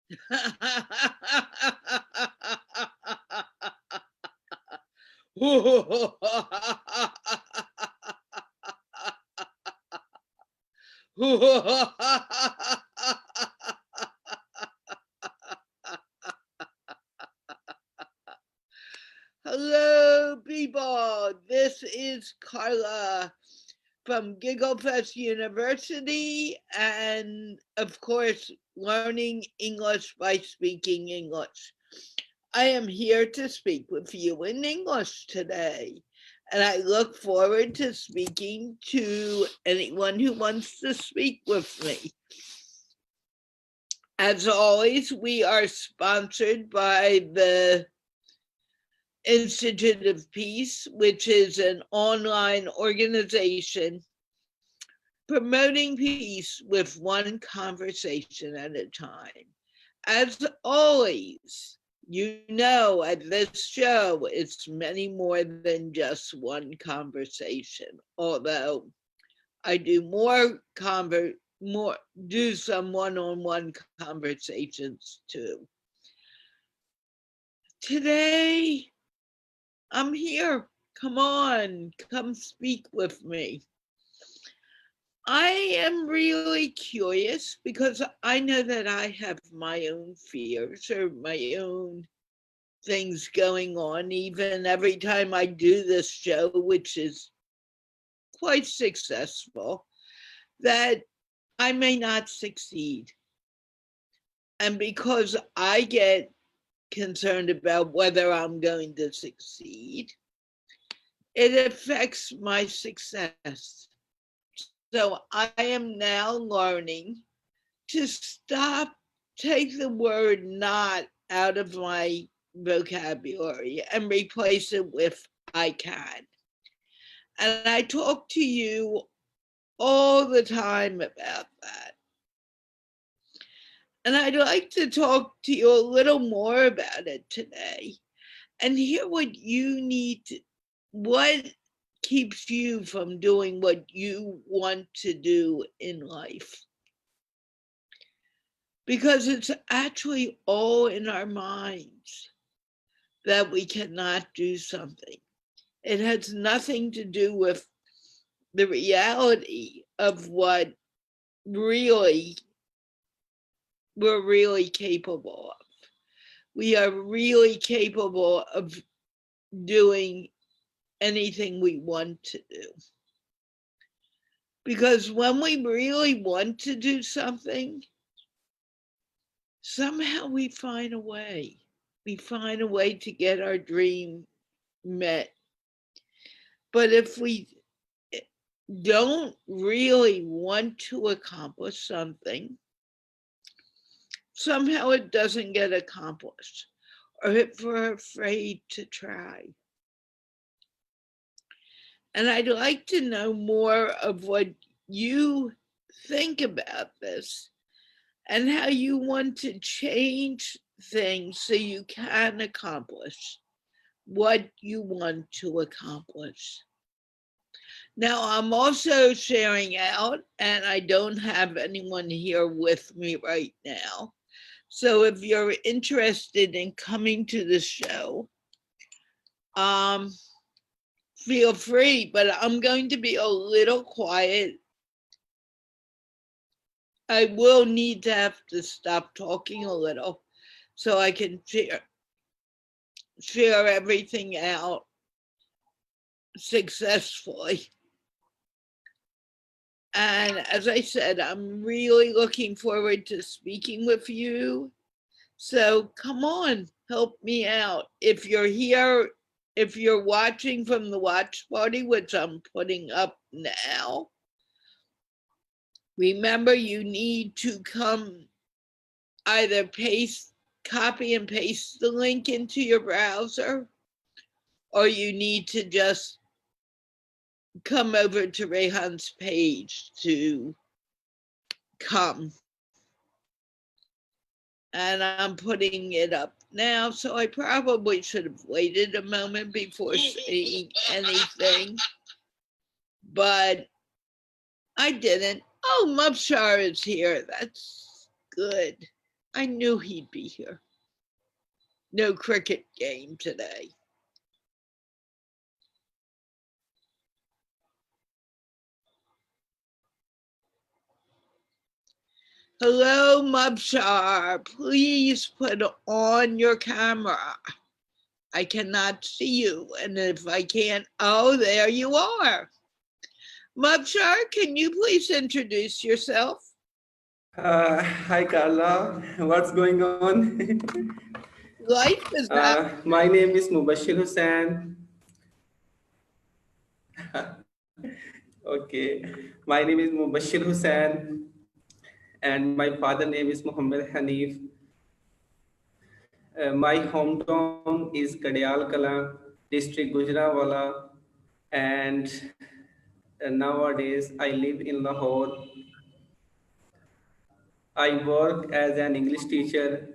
Hello, people. This is Carla from Gigglefest University, and of course, learning English by speaking English. I am here to speak with you in English today, and I look forward to speaking to anyone who wants to speak with me. As always, we are sponsored by the Institute of Peace, which is an online organization promoting peace with one conversation at a time. As always, you know, at this show, it's many more than just one conversation, although I do do some one-on-one conversations too. Today, I'm here. Come on, come speak with me. I am really curious because I know that I have my own fears or my own things going on, even every time I do this show, which is quite successful, that I may not succeed. And because I get concerned about whether I'm going to succeed, it affects my success. So I am now learning to take the word not out of my vocabulary and replace it with I can. And I talk to you all the time about that. And I'd like to talk to you a little more about it today and hear what you need to, what keeps you from doing what you want to do in life. Because it's actually all in our minds that we cannot do something. It has nothing to do with the reality of what we're really capable of. We are really capable of doing anything we want to do. Because when we really want to do something, somehow we find a way. We find a way to get our dream met. But if we don't really want to accomplish something, somehow it doesn't get accomplished, or if we're afraid to try. And I'd like to know more of what you think about this and how you want to change things so you can accomplish what you want to accomplish. Now, I'm also sharing out, and I don't have anyone here with me right now. So if you're interested in coming to the show, feel free, but I'm going to be a little quiet. I will need to have to stop talking a little so I can share everything out successfully. And as I said, I'm really looking forward to speaking with you. So come on, help me out. If you're here, if you're watching from the watch party, which I'm putting up now, remember you need to come either copy and paste the link into your browser, or you need to just come over to Rehan's page to come. And I'm putting it up now, so I probably should have waited a moment before saying anything, but I didn't. Oh, Mubshar is here. That's good. I knew he'd be here. No cricket game today. Hello, Mubshar. Please put on your camera. I cannot see you. And if I can't, oh, there you are. Mubshar, can you please introduce yourself? Hi Carla, what's going on? Life is My name is Mubashir Hussain. Okay, my name is Mubashir Hussain, and my father name is Muhammad Hanif. My hometown is Kadial Kala, district Gujranwala, and nowadays I live in Lahore. I work as an English teacher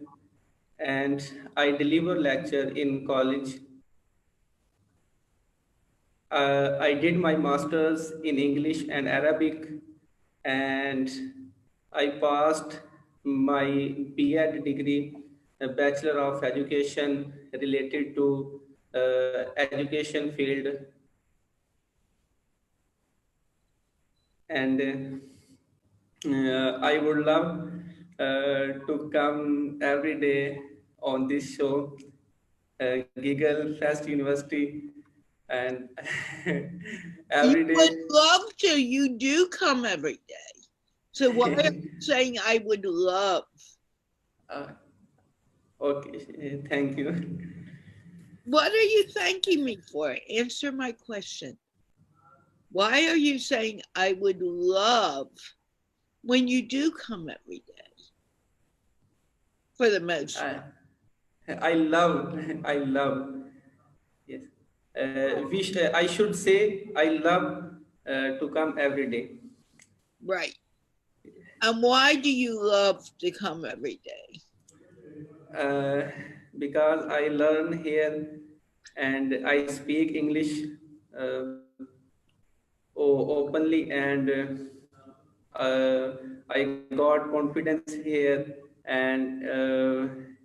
and I deliver lecture in college. I did my master's in English and Arabic, and I passed my B.Ed degree, a Bachelor of Education related to education field, and I would love to come every day on this show, Giggle Fest University, and you every would day. love to. You do come every day. So why are you saying I would love? uh, okay, thank you. What are you thanking me for? Answer my question. Why are you saying I would love when you do come every day for the most I, part? I love, I love, yes. I should say, I love to come every day. Right. And why do you love to come every day? uh, because I learn here and I speak English uh, openly, and I got confidence here, and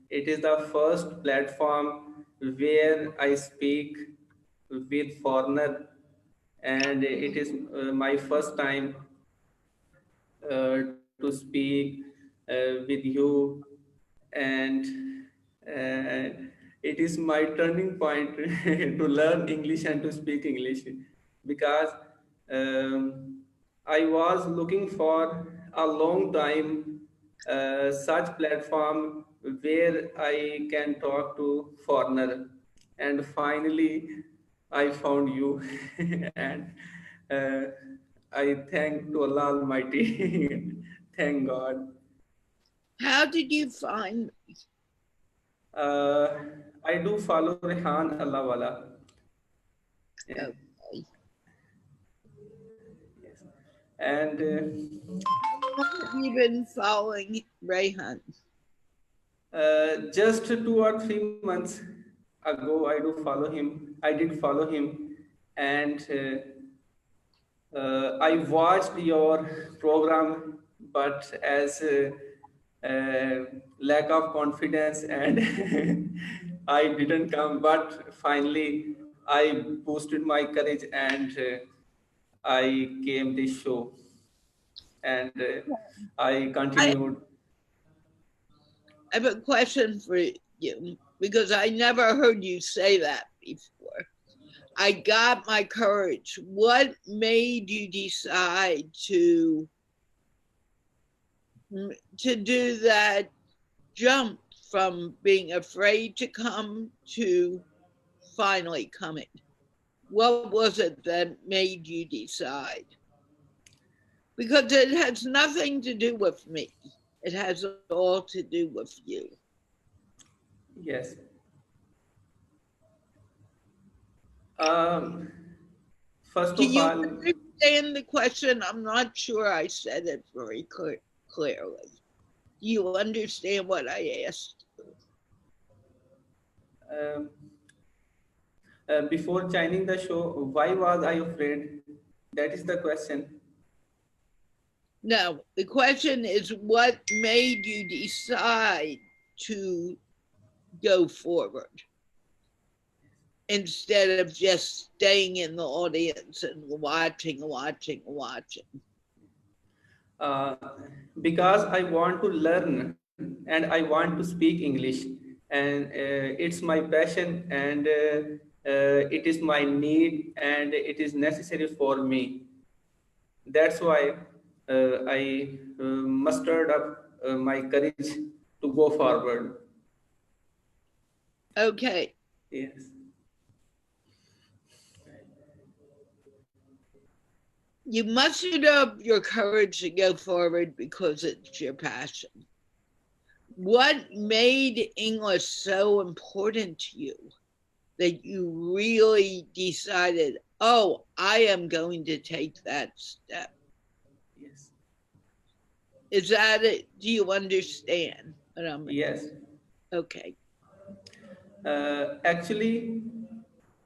it is the first platform where I speak with foreigner, and it is my first time to speak with you, and it is my turning point to learn English and to speak English, because I was looking for a long time such platform where I can talk to foreigner, and finally I found you, and uh, I thank to Allah Almighty. Thank God. How did you find? Uh, I do follow Rehan Allah Wala. Yeah. Okay. Yes. And How long have you been following Rayhan? just 2 or 3 months ago, I do follow him. I did follow him, and I watched your program, but as lack of confidence, and I didn't come. But finally, I boosted my courage, and I came this show, and I I continued. have a question for you because I never heard you say that before. I got my courage. What made you decide to do that jump from being afraid to come to finally coming? What was it that made you decide? Because it has nothing to do with me. It has all to do with you. Yes. Um, First Do of you all, understand the question? I'm not sure I said it very clearly. Do you understand what I asked? um, before joining the show, why was I afraid? That is the question. No, the question is what made you decide to go forward instead of just staying in the audience and watching. uh, because I want to learn and I want to speak English, and it's my passion, and it is my need, and it is necessary for me. That's why I mustered up my courage to go forward. Okay, Yes, you mustered up your courage to go forward because it's your passion. What made English so important to you that you really decided, oh, I am going to take that step? yes, Is that it? Do you understand what I'm yes. okay? Actually,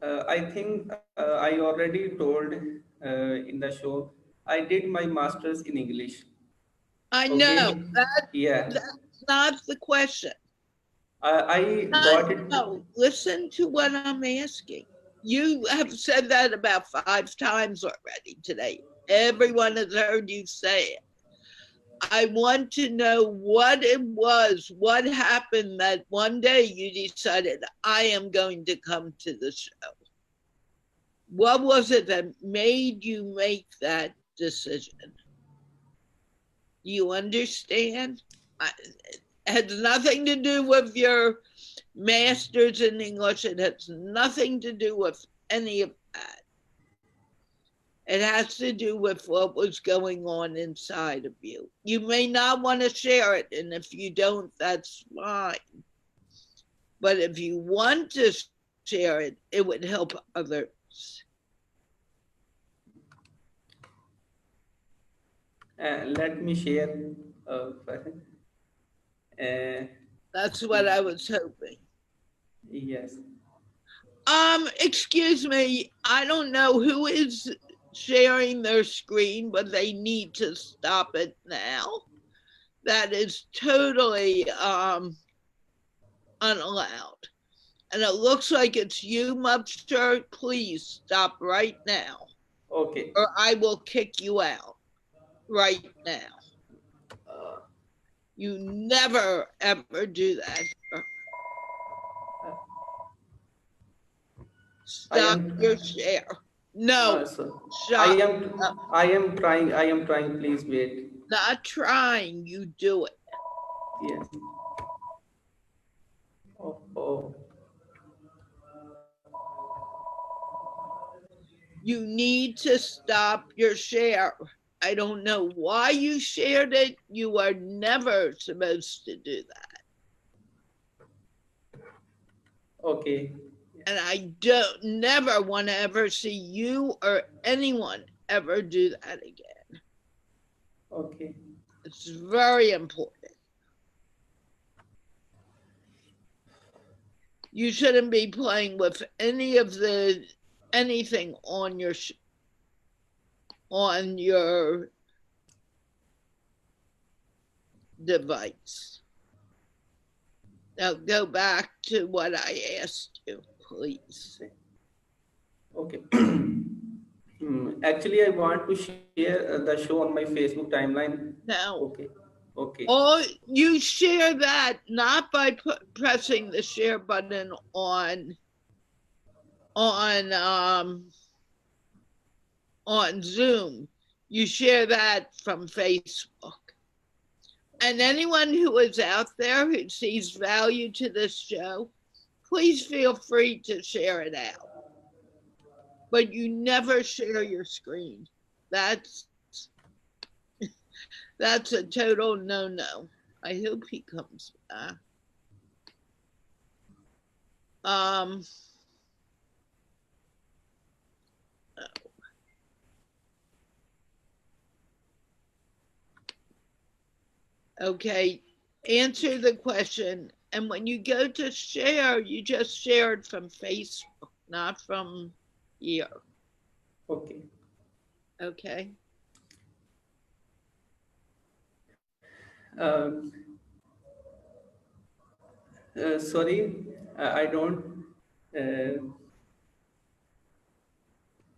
I think I already told in the show, I did my master's in English. I know Okay, that yeah, that's not the question. I Not, got it. no, listen to what I'm asking. You have said that about 5 times already today. Everyone has heard you say it. I want to know what it was, what happened that one day you decided, I am going to come to the show. What was it that made you make that decision? You understand? It has nothing to do with your master's in English. It has nothing to do with any of that. It has to do with what was going on inside of you. You may not want to share it, and if you don't, that's fine. But if you want to share it, it would help others. Let me share. Uh, uh, That's what I was hoping. yes. Excuse me. I don't know who is sharing their screen, but they need to stop it now. That is totally unallowed. And it looks like it's you, Mubster. Please stop right now, Okay. or I will kick you out right now. You never ever do that. I Stop am. your share. No, So I shut am. up. I am trying. I am trying. Please wait. Not trying, you do it. Yes. Oh. Oh. You need to stop your share. I don't know why you shared it. You are never supposed to do that. Okay. And I don't never want to ever see you or anyone ever do that again. Okay. It's very important. You shouldn't be playing with any of the anything on your device. Now go back to what I asked you, please. Okay. Actually, I want to share the show on my Facebook timeline. Now, Okay. Okay. oh, you share that not by pressing the share button on on Zoom. You share that from Facebook. And anyone who is out there who sees value to this show, please feel free to share it out. But you never share your screen. That's that's a total no-no. I hope he comes back. Um, okay, answer the question. And when you go to share, you just share it from Facebook, not from here. Okay. Okay. Uh, Sorry, I don't. Uh,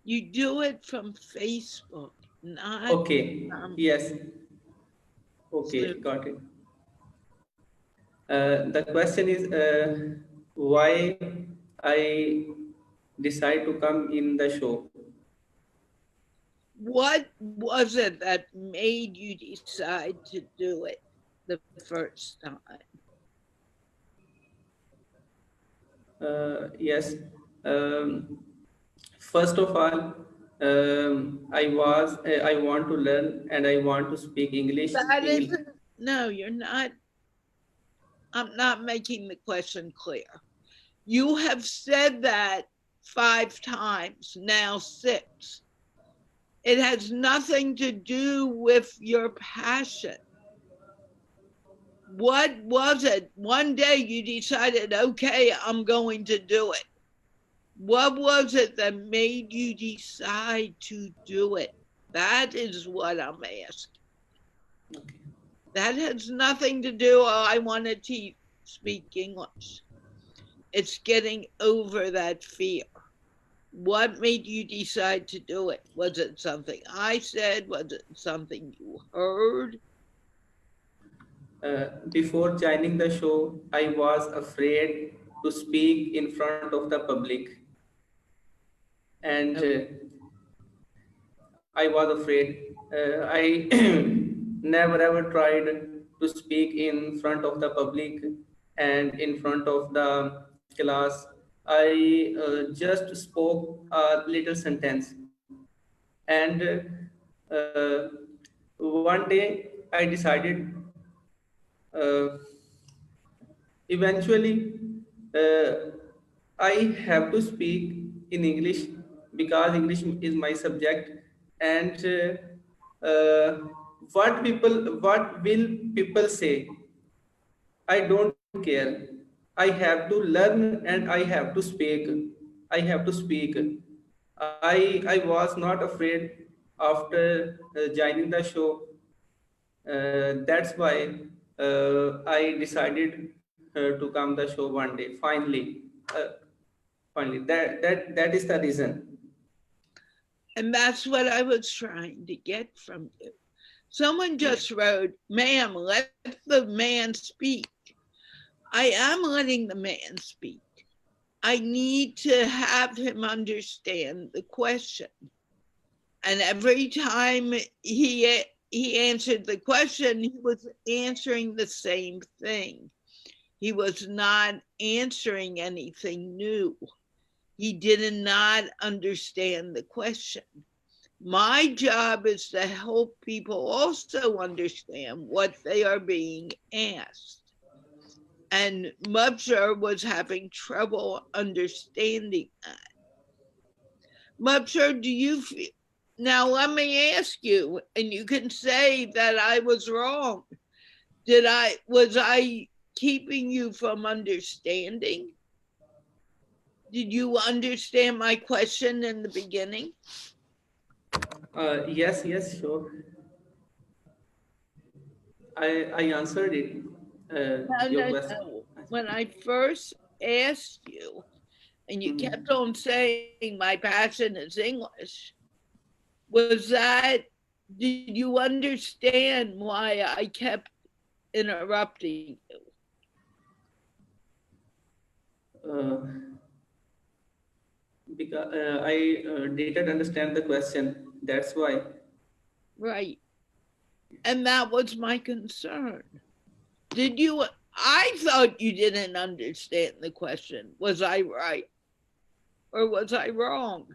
You do it from Facebook, not okay, from yes, okay, Zoom. got it. The question is why I decide to come in the show. What was it that made you decide to do it the first time? Yes. Um, First of all, I want to learn and I want to speak English. That isn't, no, you're not, I'm not making the question clear. You have said that 5 times, now 6. It has nothing to do with your passion. What was it? One day you decided, okay, I'm going to do it. What was it that made you decide to do it? That is what I'm asking. Okay. That has nothing to do, oh, I want to speak English. It's getting over that fear. What made you decide to do it? Was it something I said? Was it something you heard? Before joining the show, I was afraid to speak in front of the public, and Oh, I was afraid. I never ever tried to speak in front of the public and in front of the class. I just spoke a little sentence, and uh, one day I decided. Uh, Eventually, uh, I have to speak in English because English is my subject, and what will people say? I don't care. I have to learn and I have to speak. I have to speak. I was not afraid after joining the show. That's why I decided to come the show one day. Finally, that is the reason. and that's what I was trying to get from you. Someone Yeah. just wrote, ma'am, let the man speak. I am letting the man speak. I need to have him understand the question. And every time he answered the question, he was answering the same thing. He was not answering anything new. He did not understand the question. My job is to help people also understand what they are being asked. And Mubsher was having trouble understanding that. Mubsher, do you feel? Now let me ask you, and you can say that I was wrong. Was I keeping you from understanding? Did you understand my question in the beginning? Yes, yes, sure. I answered it. No, Your no, question. no. When I first asked you, and you kept Mhm. on saying my passion is English, was that, did you understand why I kept interrupting you? Uh, because I didn't understand the question. That's why. Right. And that was my concern. Did you? I thought you didn't understand the question. Was I right or was I wrong?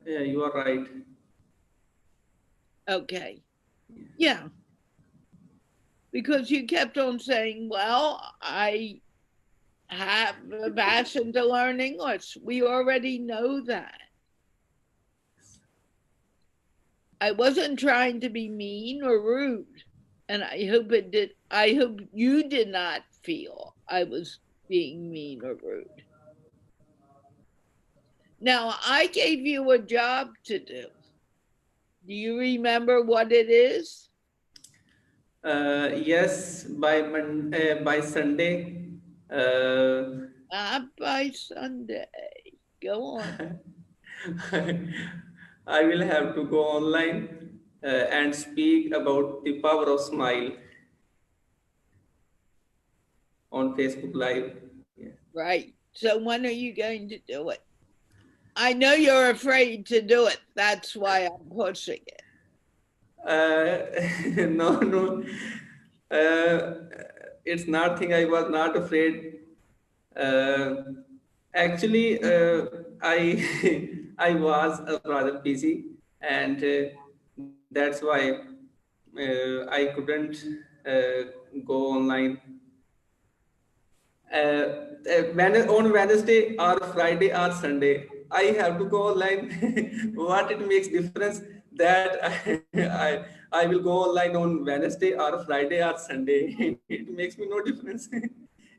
Yeah, you are right. Okay. Yeah. Because you kept on saying, well, I have a passion to learn English. We already know that. I wasn't trying to be mean or rude. And I hope you did not feel I was being mean or rude. Now, I gave you a job to do. Do you remember what it is? Yes, by Sunday, uh, Not by Sunday. Go on. I will have to go online and speak about the power of smile on Facebook Live. Yeah. Right. So when are you going to do it? I know you're afraid to do it. That's why I'm pushing it. Uh, no, no. Uh, it's nothing. I was not afraid. Uh, actually, I I was rather busy, and that's why I couldn't go online when on Wednesday or Friday or Sunday, I have to go online. What it makes difference that I will go online on Wednesday or Friday or Sunday. It makes me no difference.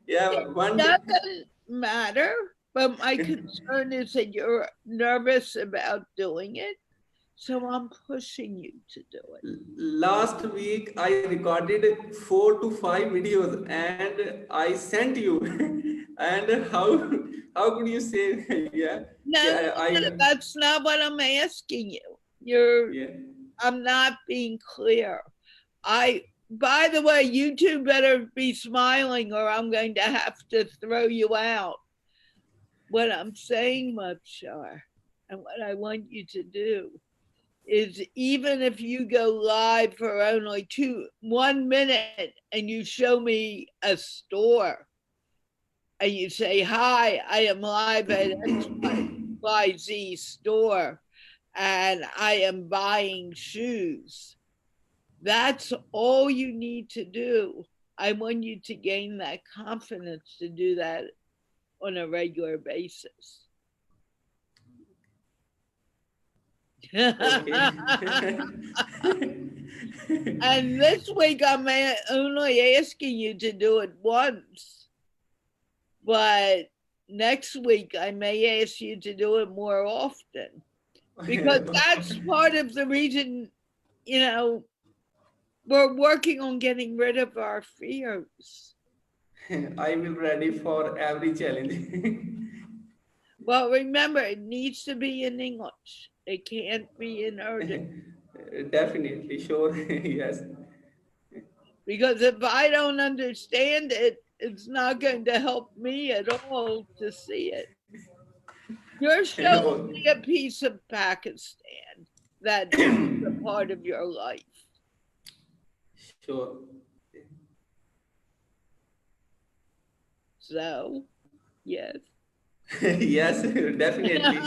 Yeah, It one day. doesn't matter, but my concern is that you're nervous about doing it. So I'm pushing you to do it. Last week I recorded 4 to 5 videos and I sent you. And how could you say yeah No, no, yeah no, I that's not what I'm asking you. You're, yeah. I'm not being clear. By the way, you two better be smiling or I'm going to have to throw you out. What I'm saying, Mubshar, and what I want you to do is even if you go live for only 1 minute and you show me a store and you say, "Hi, I am live at XYZ store and I am buying shoes." That's all you need to do. I want you to gain that confidence to do that on a regular basis. Okay. And this week I'm only asking you to do it once, but next week I may ask you to do it more often because that's part of the reason, you know, we're working on getting rid of our fears. I will ready for every challenge. Well, remember, it needs to be in English. It can't be in Urdu. Definitely, sure. Yes. Because if I don't understand it, it's not going to help me at all to see it. You're showing Oh, me a piece of Pakistan that is a part of your life. sure. So, yes. Yes, definitely.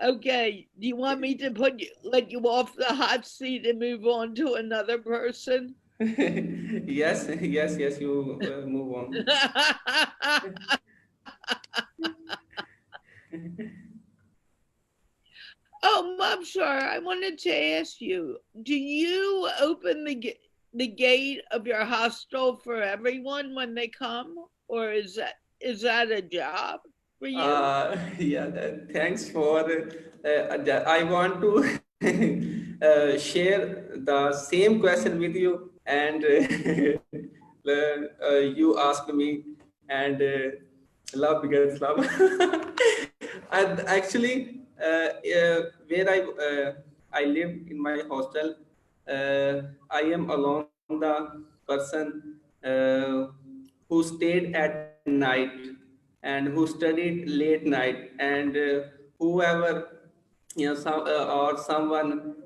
Okay. Do you want me to let you off the hot seat and move on to another person? Yes, yes, yes, you move on. Oh, Mom, sure. I wanted to ask you: do you open the gate of your hostel for everyone when they come, or is that a job for you? Yeah, thanks for. I want to share the same question with you, and you ask me, and love begets love. And actually, where I live in my hostel, I am along the person who stayed at night and who studied late night, and whoever or someone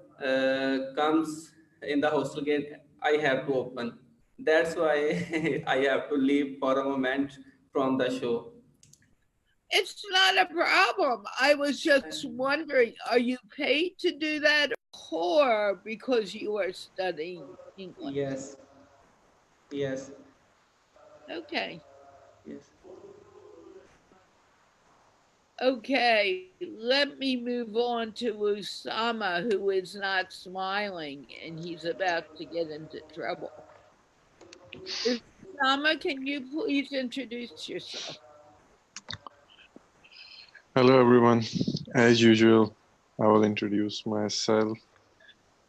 comes in the hostel gate, I have to open. That's why I have to leave for a moment from the show. It's not a problem. I was just wondering: are you paid to do that, or because you are studying English? Yes, yes, Okay. yes. Okay, let me move on to Usama, who is not smiling and he's about to get into trouble. Usama, can you please introduce yourself? Hello, everyone. As usual, I will introduce myself.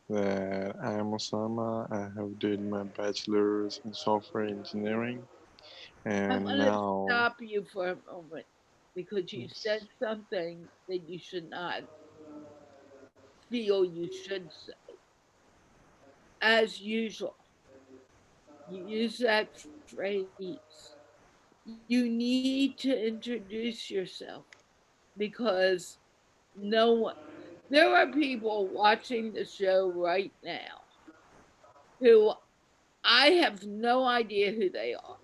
That I am Osama. I have did my bachelor's in software engineering, I and want to now, stop you for a moment because you said something that you should not feel you should say. As usual, you use that phrase. You need to introduce yourself because no one, there are people watching the show right now who I have no idea who they are.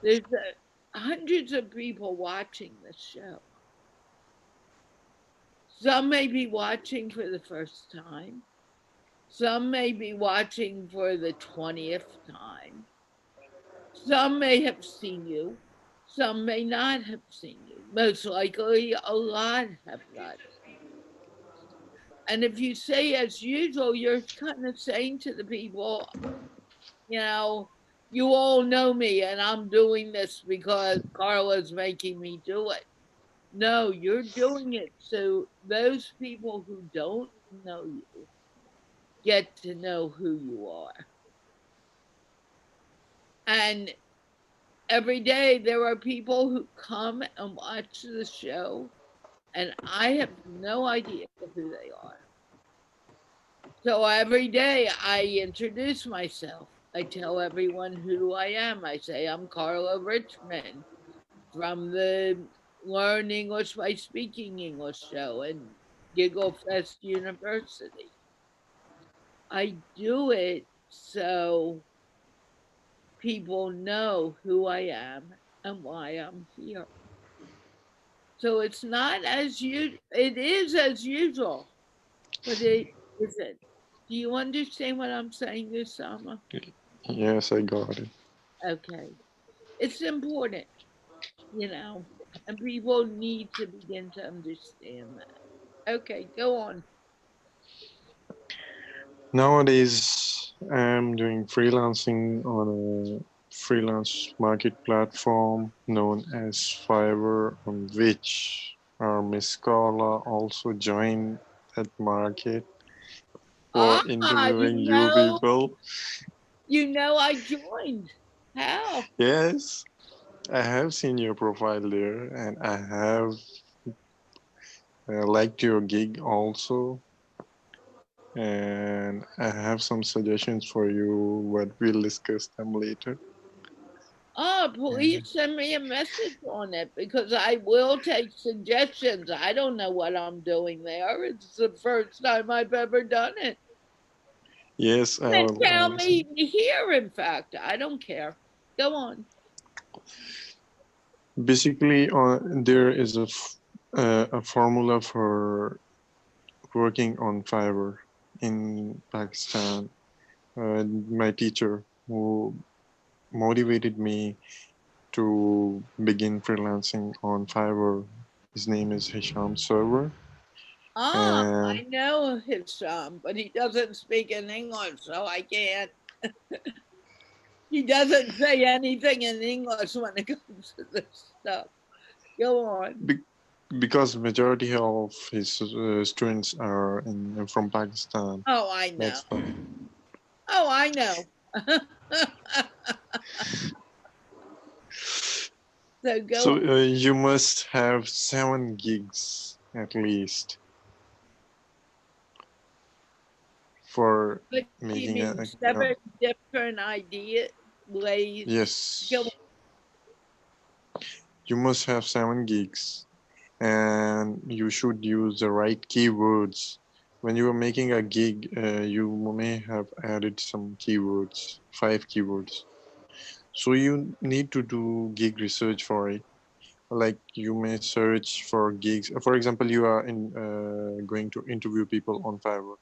There's hundreds of people watching this show. Some may be watching for the first time. Some may be watching for the 20th time. Some may have seen you. Some may not have seen you. Most likely, a lot have not seen you. And if you say as usual, you're kind of saying to the people, you know, you all know me and I'm doing this because Carla's making me do it. No, you're doing it so those people who don't know you get to know who you are. And every day there are people who come and watch the show, and I have no idea who they are. So every day I introduce myself. I tell everyone who I am. I say I'm Carla Richmond from the Learn English by Speaking English show and Giggle Fest University. I do it so people know who I am and why I'm here. So it's not as you it is as usual, but it isn't. Do you understand what I'm saying, Usama? yes, I got it. Okay. It's important, you know, and people need to begin to understand that. Okay, go on. Nowadays, I'm doing freelancing on a freelance market platform known as Fiverr, on which our Miss Carla also joined that market for Ah, interviewing you people. I joined. How? Yes, I have seen your profile there, and I have liked your gig also. And I have some suggestions for you, but we'll discuss them later. Oh, Yeah. please send me a message on it because I will take suggestions. I don't know what I'm doing there. It's the first time I've ever done it. Yes, I Then will. tell me here, in fact. I don't care. Go on. Basically, there is a formula for working on Fiverr in Pakistan. My teacher who motivated me to begin freelancing on Fiverr. His name is Hisham Server, Ah, and I know his son, but he doesn't speak in English, so I can't. He doesn't say anything in English when it comes to this stuff. Go on. be- because majority of his students are from Pakistan, Oh, I know. that's why. Oh, I know. So go So on. you must have 7 gigs at least for But you making mean a seven different idea ways? Go yes. You must have 7 gigs, and you should use the right keywords. When you are making a gig, you may have added some keywords, 5 keywords. So you need to do gig research for it. Like you may search for gigs. For example, you are going to interview people on Fiverr.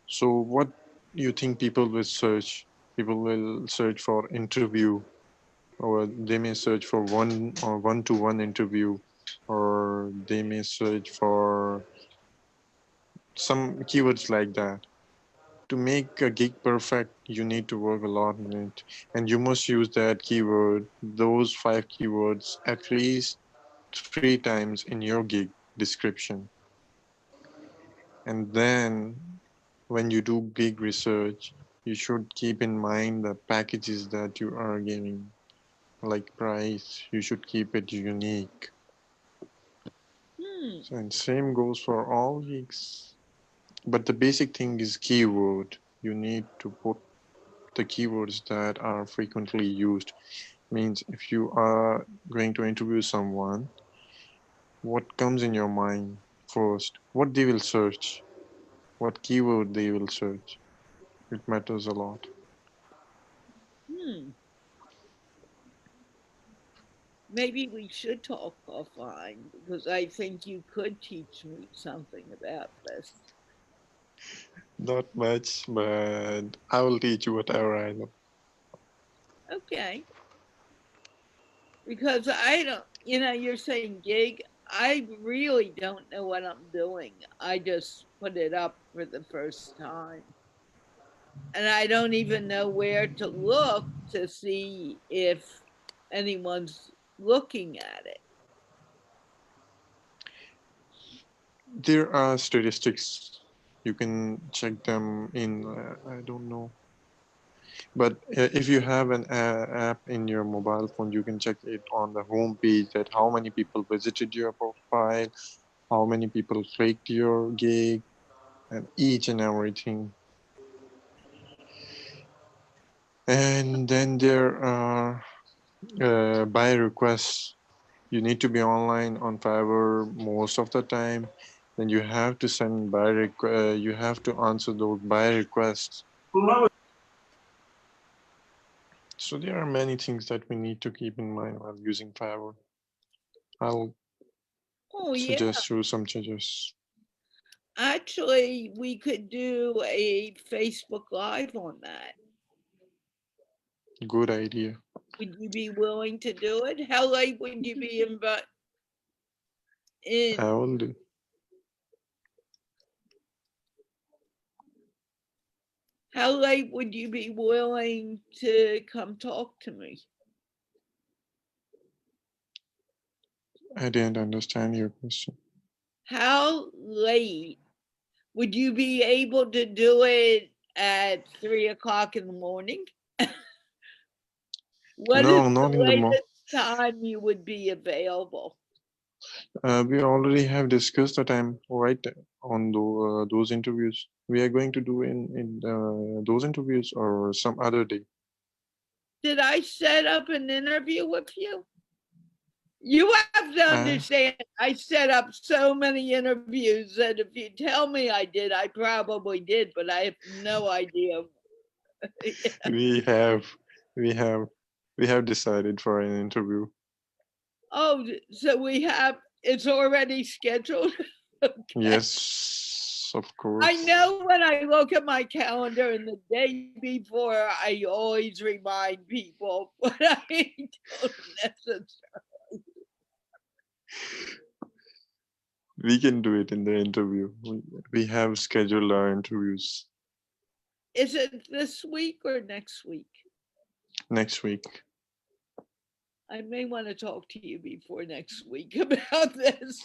So what you think people will search? People will search for interview, or they may search for one or one-to-one interview, or they may search for some keywords like that. To make a gig perfect, you need to work a lot on it, and you must use that keyword, those 5 keywords, at least 3 times in your gig. description. And then when you do gig research, you should keep in mind the packages that you are giving, like price. You should keep it unique. Hmm. And same goes for all gigs. But the basic thing is keyword. You need to put the keywords that are frequently used. Means if you are going to interview someone, what comes in your mind first? What they will search? What keyword they will search? It matters a lot. Hmm. Maybe we should talk offline because I think you could teach me something about this. Not much, but I will teach you whatever I know. Okay. Because I don't, you're saying gig. I really don't know what I'm doing. I just put it up for the first time. And I don't even know where to look to see if anyone's looking at it. There are statistics. You can check them in, I don't know. But if you have an app in your mobile phone, you can check it on the home page that how many people visited your profile, how many people clicked your gig, and each and everything. And then there are buy requests. You need to be online on Fiverr most of the time. Then you have to send you have to answer those buy requests. So there are many things that we need to keep in mind while using Fiverr. I'll Oh, yeah. suggest you some changes. Actually, we could do a Facebook Live on that. Good idea. Would you be willing to do it? How late would you be in? I will do. How late would you be willing to come talk to me? I didn't understand your question. How late would you be able to do it at 3 o'clock in the morning? What is No, the not in the mo. latest time you would be available? We already have discussed the time right on those interviews. We are going to do in those interviews or some other day. Did I set up an interview with you? You have to Uh, understand, I set up so many interviews that if you tell me I did, I probably did, but I have no idea. we have, we have, we have decided for an interview. Oh, so we have, it's already scheduled? Okay. Yes, of I course. know when I look at my calendar and the day before, I always remind people, but I don't necessarily. We can do it in the interview. We have scheduled our interviews Is it this week or next week? next week. I may want to talk to you before next week about this.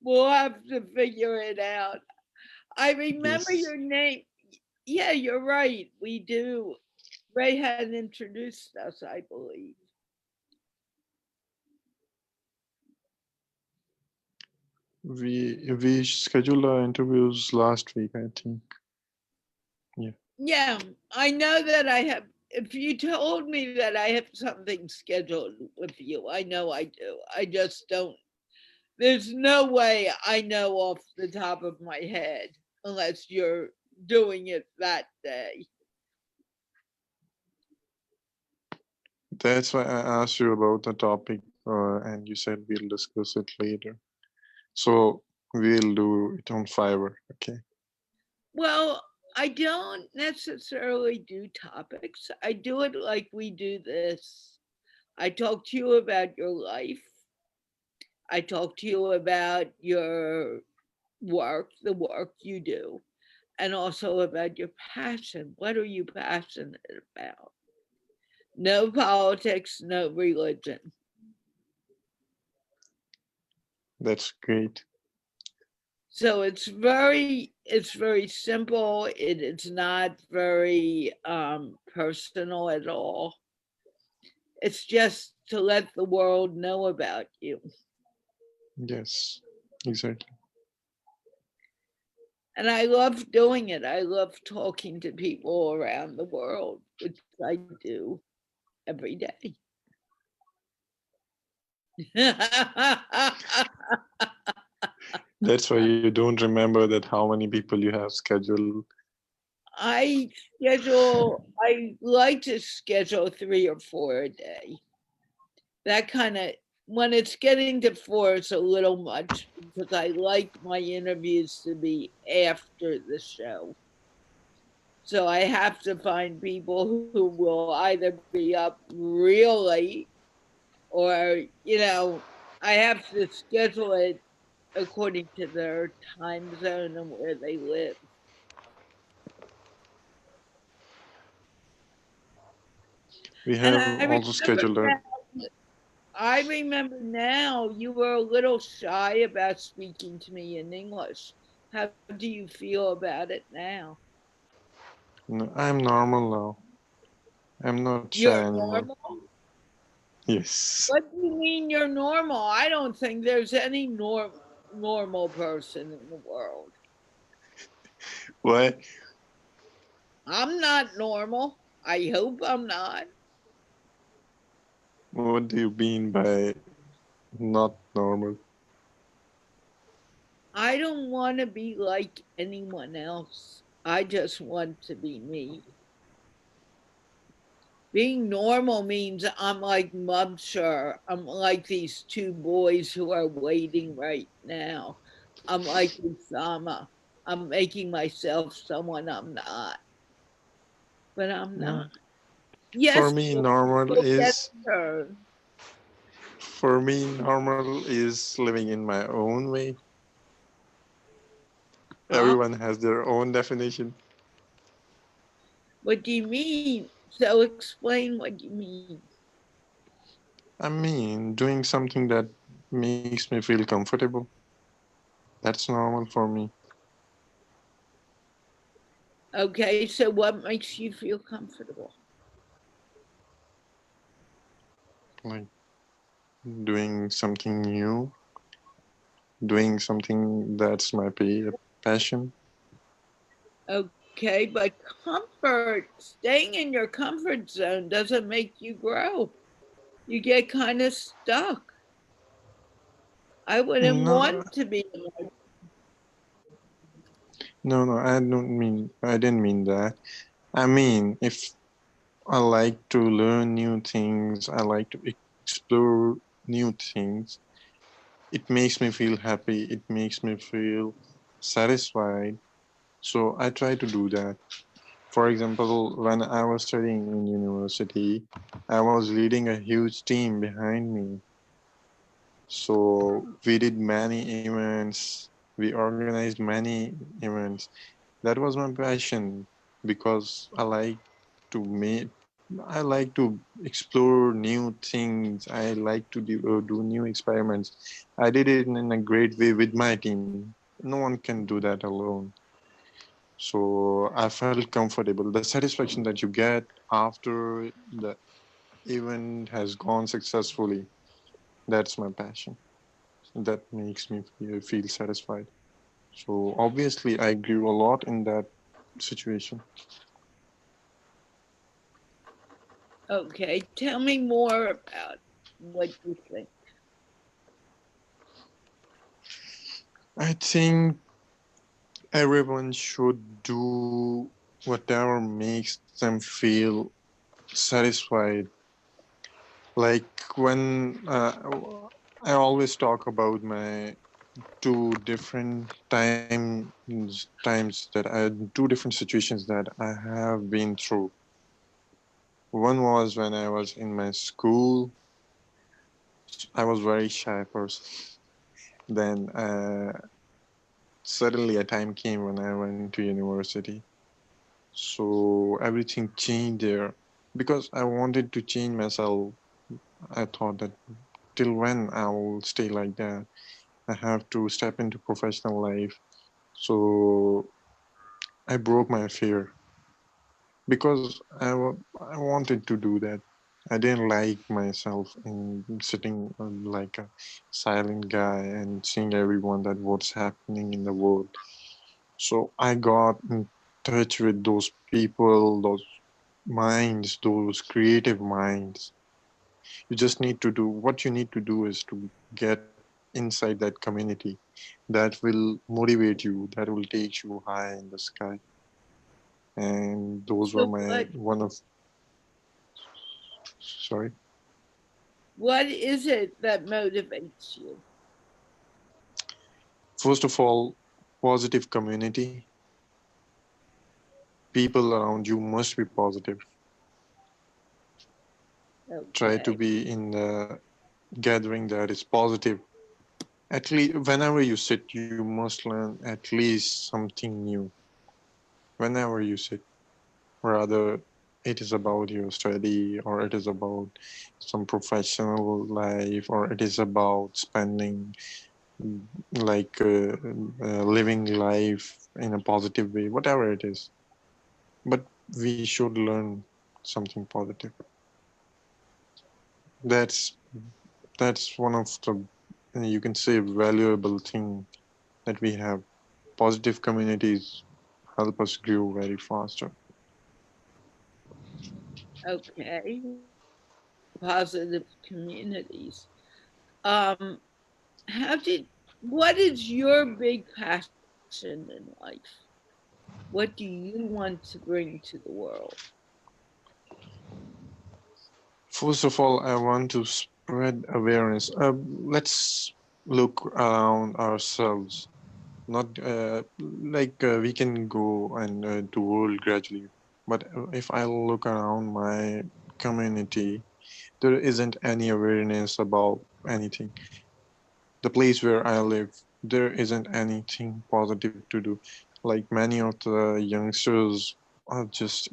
We'll have to figure it out. I remember Yes, your name. Yeah, you're right. We do. Ray had introduced us, I believe. we scheduled our interviews last week, I think. Yeah. Yeah, I know that I have. If you told me that I have something scheduled with you, I know I do. I just don't. There's no way I know off the top of my head unless you're doing it that day. That's why I asked you about the topic, and you said we'll discuss it later. So we'll do it on Fiverr. Okay. Well, I don't necessarily do topics. I do it like we do this. I talk to you about your life. I talk to you about your work, the work you do, and also about your passion. What are you passionate about? No politics, no religion. That's great. So it's very simple. It's not very personal at all. It's just to let the world know about you. Yes, exactly. And I love doing it. I love talking to people around the world, which I do every day. That's why you don't remember that how many people you have scheduled. I like to schedule 3 or 4 a day. That kind of, when it's getting to 4, it's a little much because I like my interviews to be after the show. So I have to find people who will either be up real late or, I have to schedule it according to their time zone and where they live. We And have also scheduled a I remember now you were a little shy about speaking to me in English. How do you feel about it now? no, I'm normal now. I'm not shy You're anymore. normal? Yes. What do you mean you're normal? I don't think there's any normal person in the world. Why? I'm not normal. I hope I'm not. What do you mean by not normal? I don't want to be like anyone else. I just want to be me. Being normal means I'm like Mubsher. I'm like these 2 boys who are waiting right now. I'm like Usama. I'm making myself someone I'm not, but I'm No. not. For Yes, me, you'll get her. normal is living in my own way. Huh? Everyone has their own definition. What do you mean? So explain what you mean. I mean, doing something that makes me feel comfortable. That's normal for me. Okay, so what makes you feel comfortable? Like doing something new, doing something that's my passion. Okay, but comfort, staying in your comfort zone doesn't make you grow. You get kind of stuck. I wouldn't No, want to be. no, I didn't mean that. I mean, if I like to learn new things, I like to explore new things, it makes me feel happy, it makes me feel satisfied. So I try to do that. For example, when I was studying in university, I was leading a huge team behind me. So we did many events, we organized many events. That was my passion because I like to explore new things. I like to do new experiments. I did it in a great way with my team. No one can do that alone. So I felt comfortable. The satisfaction that you get after the event has gone successfully, that's my passion. That makes me feel satisfied. So obviously, I grew a lot in that situation. Okay, tell me more about what you think. I think everyone should do whatever makes them feel satisfied. Like when I always talk about my two different two different situations that I have been through. One was when I was in my school. I was very shy person. Then suddenly a time came when I went to university. So everything changed there because I wanted to change myself. I thought that till when I will stay like that. I have to step into professional life. So I broke my fear because I wanted to do that. I didn't like myself in sitting like a silent guy and seeing everyone that what's happening in the world. So I got in touch with those people, those minds, those creative minds. You just need to do what you need to do is to get inside that community that will motivate you, that will take you high in the sky. And those were So my one of sorry. what is it that motivates you? First of all, positive community. People around you must be positive. Try to Okay. be in a gathering that is positive. At least whenever you sit, you must learn at least something new. Whenever you sit, rather it is about your study or it is about some professional life or it is about spending mm, like living life in a positive way, whatever it is. But we should learn something positive. That's that's one of the you can say valuable thing that we have. Positive communities help us grow very faster. Okay. Positive communities. Um, how did what is your big passion in life? What do you want to bring to the world? First of all, I want to spread awareness. Let's look around ourselves. Not like we can go and to world gradually, but if I look around my community, there isn't any awareness about anything. The place where I live, there isn't anything positive to do. Like many of the youngsters are just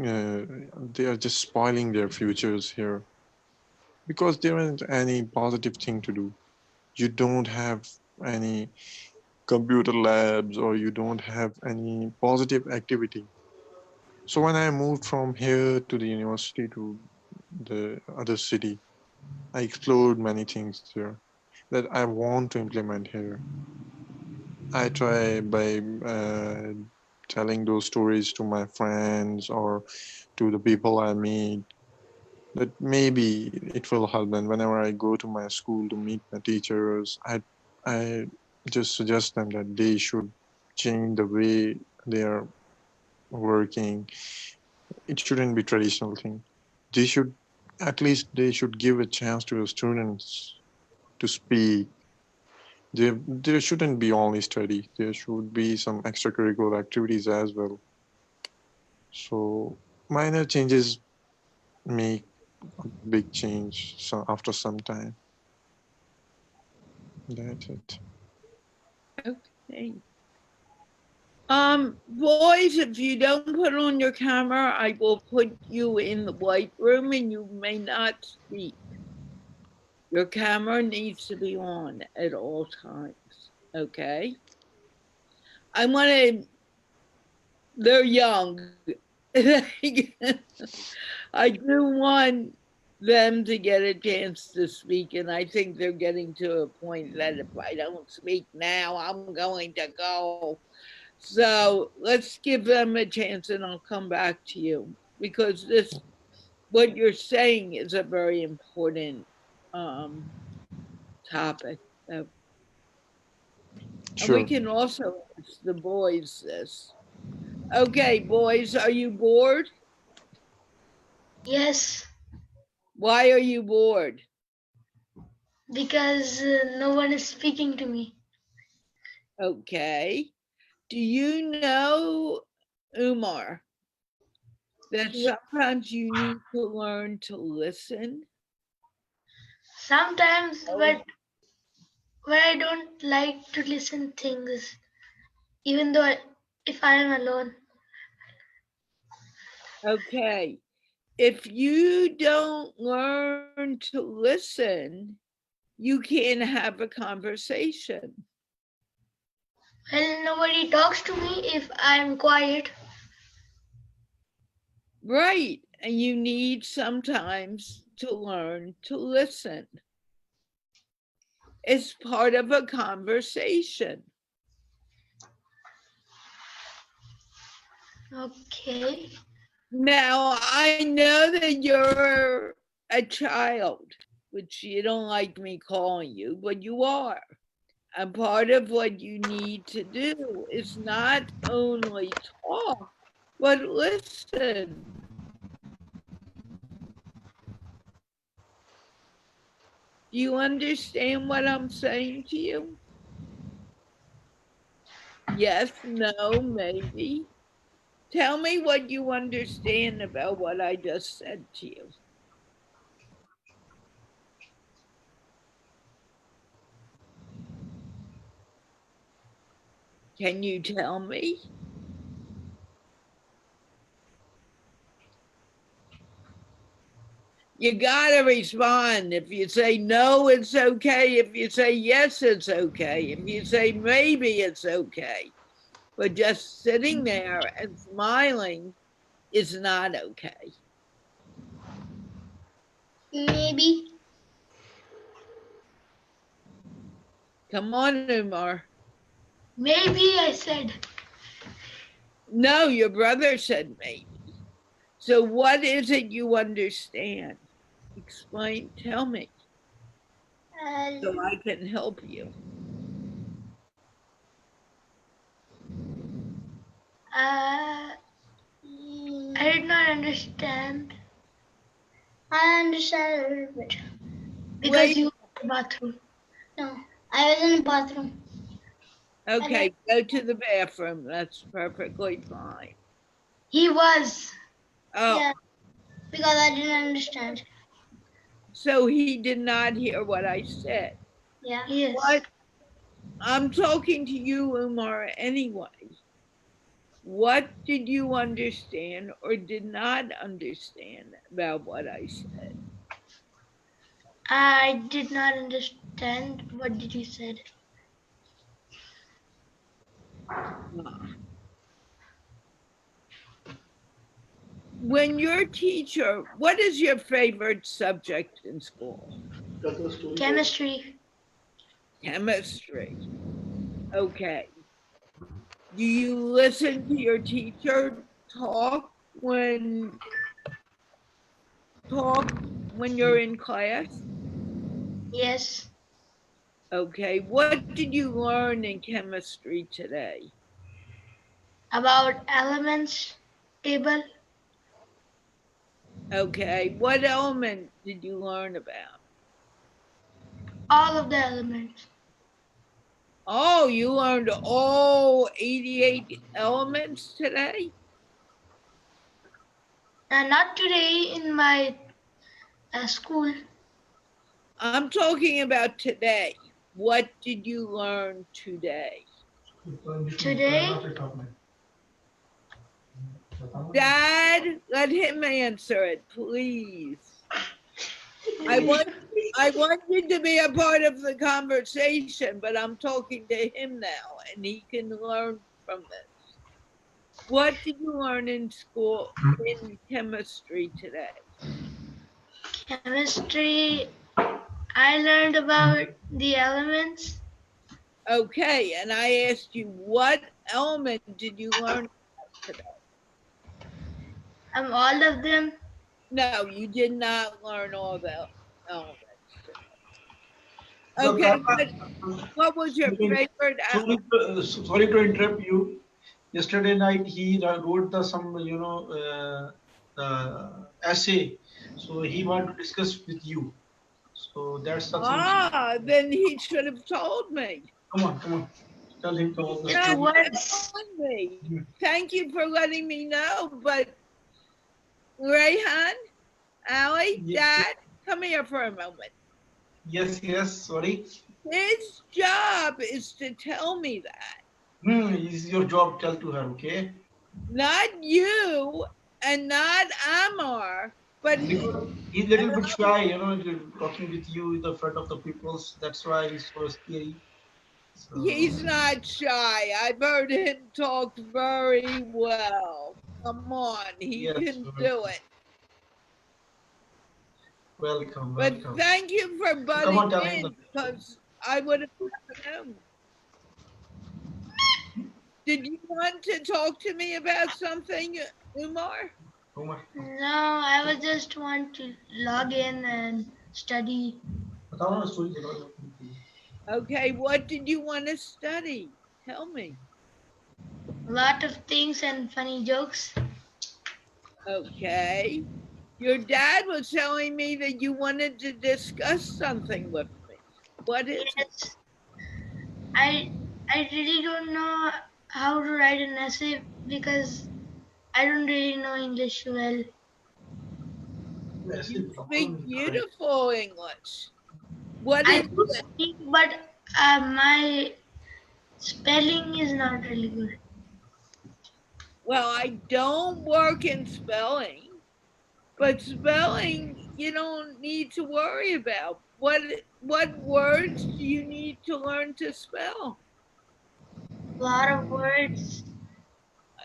uh, they are just spoiling their futures here because there isn't any positive thing to do. You don't have any computer labs or you don't have any positive activity. So when I moved from here to the university to the other city, I explored many things there that I want to implement here. I try by telling those stories to my friends or to the people I meet that maybe it will help them whenever I go to my school to meet my teachers. I just suggest them that they should change the way they are working. It shouldn't be traditional thing. They should at least they should give a chance to the students to speak. There shouldn't be only study. There should be some extracurricular activities as well. So minor changes make a big change. So after some time, that's it. Okay. Boys, if you don't put on your camera, I will put you in the white room and you may not speak. Your camera needs to be on at all times. Okay. I want to, they're young. I do want them to get a chance to speak, and I think they're getting to a point that if I don't speak now, I'm going to go. So let's give them a chance, and I'll come back to you because this, what you're saying, is a very important um, topic. Uh, and we Sure. can also ask the boys this. Okay, boys, are you bored? Yes, Why are you bored? because no one is speaking to me. Okay. Do you know, Umar, that Ye- sometimes you need to learn to listen? Sometimes, Oh, but I don't like to listen things, even though if I am alone. okay. If you don't learn to listen, you can't have a conversation. Well, nobody talks to me if I'm quiet. Right. And you need sometimes to learn to listen. It's part of a conversation. Okay. Now, I know that you're a child, which you don't like me calling you, but you are. And part of what you need to do is not only talk, but listen. Do you understand what I'm saying to you? Yes, no, maybe. Tell me what you understand about what I just said to you. Can you tell me? You gotta respond. If you say no, it's okay. If you say yes, it's okay. If you say maybe, it's okay. But just sitting there and smiling is not okay. Maybe. Come on, Umar. Maybe I said. No, your brother said maybe. So what is it you understand? Explain, tell me, so I can help you. I did not understand. I understand a little bit. Because Wait. you were in the bathroom. No, I was in the bathroom. Okay, go to the bathroom. That's perfectly fine. He was. Oh, Yeah, because I didn't understand. so he did not hear what I said. Yeah. Yes. What? I'm talking to you, Umar, anyway. What did you understand or did not understand about what I said? I did not understand. What did you said? When your teacher, what is your favorite subject in school? Chemistry. Chemistry. Okay. Do you listen to your teacher talk when you're in class? Yes. Okay. What did you learn in chemistry today? About elements table. Okay. What element did you learn about? All of the elements. Oh, you learned all 88 elements today? Not today in my school. I'm talking about today. What did you learn today? Today. Dad, let him answer it, please. I want you to be a part of the conversation, but I'm talking to him now and he can learn from this. What did you learn in school in chemistry today? Chemistry. I learned about the elements. Okay, and I asked you, what element did you learn about today? All of them. No, you did not learn all the elements today. So, Okay, Carla, what was your favorite element? sorry to interrupt you. Yesterday night he wrote some essay, so he want to discuss with you. So that's the thing. Then he should have told me. Come on, tell him to all the It's No, story. words. told me. Thank you for letting me know, but Rayhan, Ali, Dad, come here for a moment. Yes, sorry. His job is to tell me that. It's your job. Tell to her, okay? Not you and not Amar. But Because he's a little bit shy, talking with you in the front of the peoples. That's why he's so scary. So he's not shy. I've heard him talk very well. Come on, he yes, can do it. welcome, But welcome. thank you for So come butting on, tell him the. in because I would have never known. Did you want to talk to me about something, Umar? Umar, No, I was just want to log in and study बताओ ना story चलो. Okay, what did you want to study? Tell me. a lot of things and funny jokes. Okay. Your dad was telling me that you wanted to discuss something with me. What is it? Yes, I I really don't know how to write an essay because I don't really know English well. ऐसे You बताओ कौन speak लिखा है? beautiful English. What I is do it? speak, but my spelling is not really good. Well, I don't work in spelling, but spelling you don't need to worry about. What words do you need to learn to spell? A lot of words.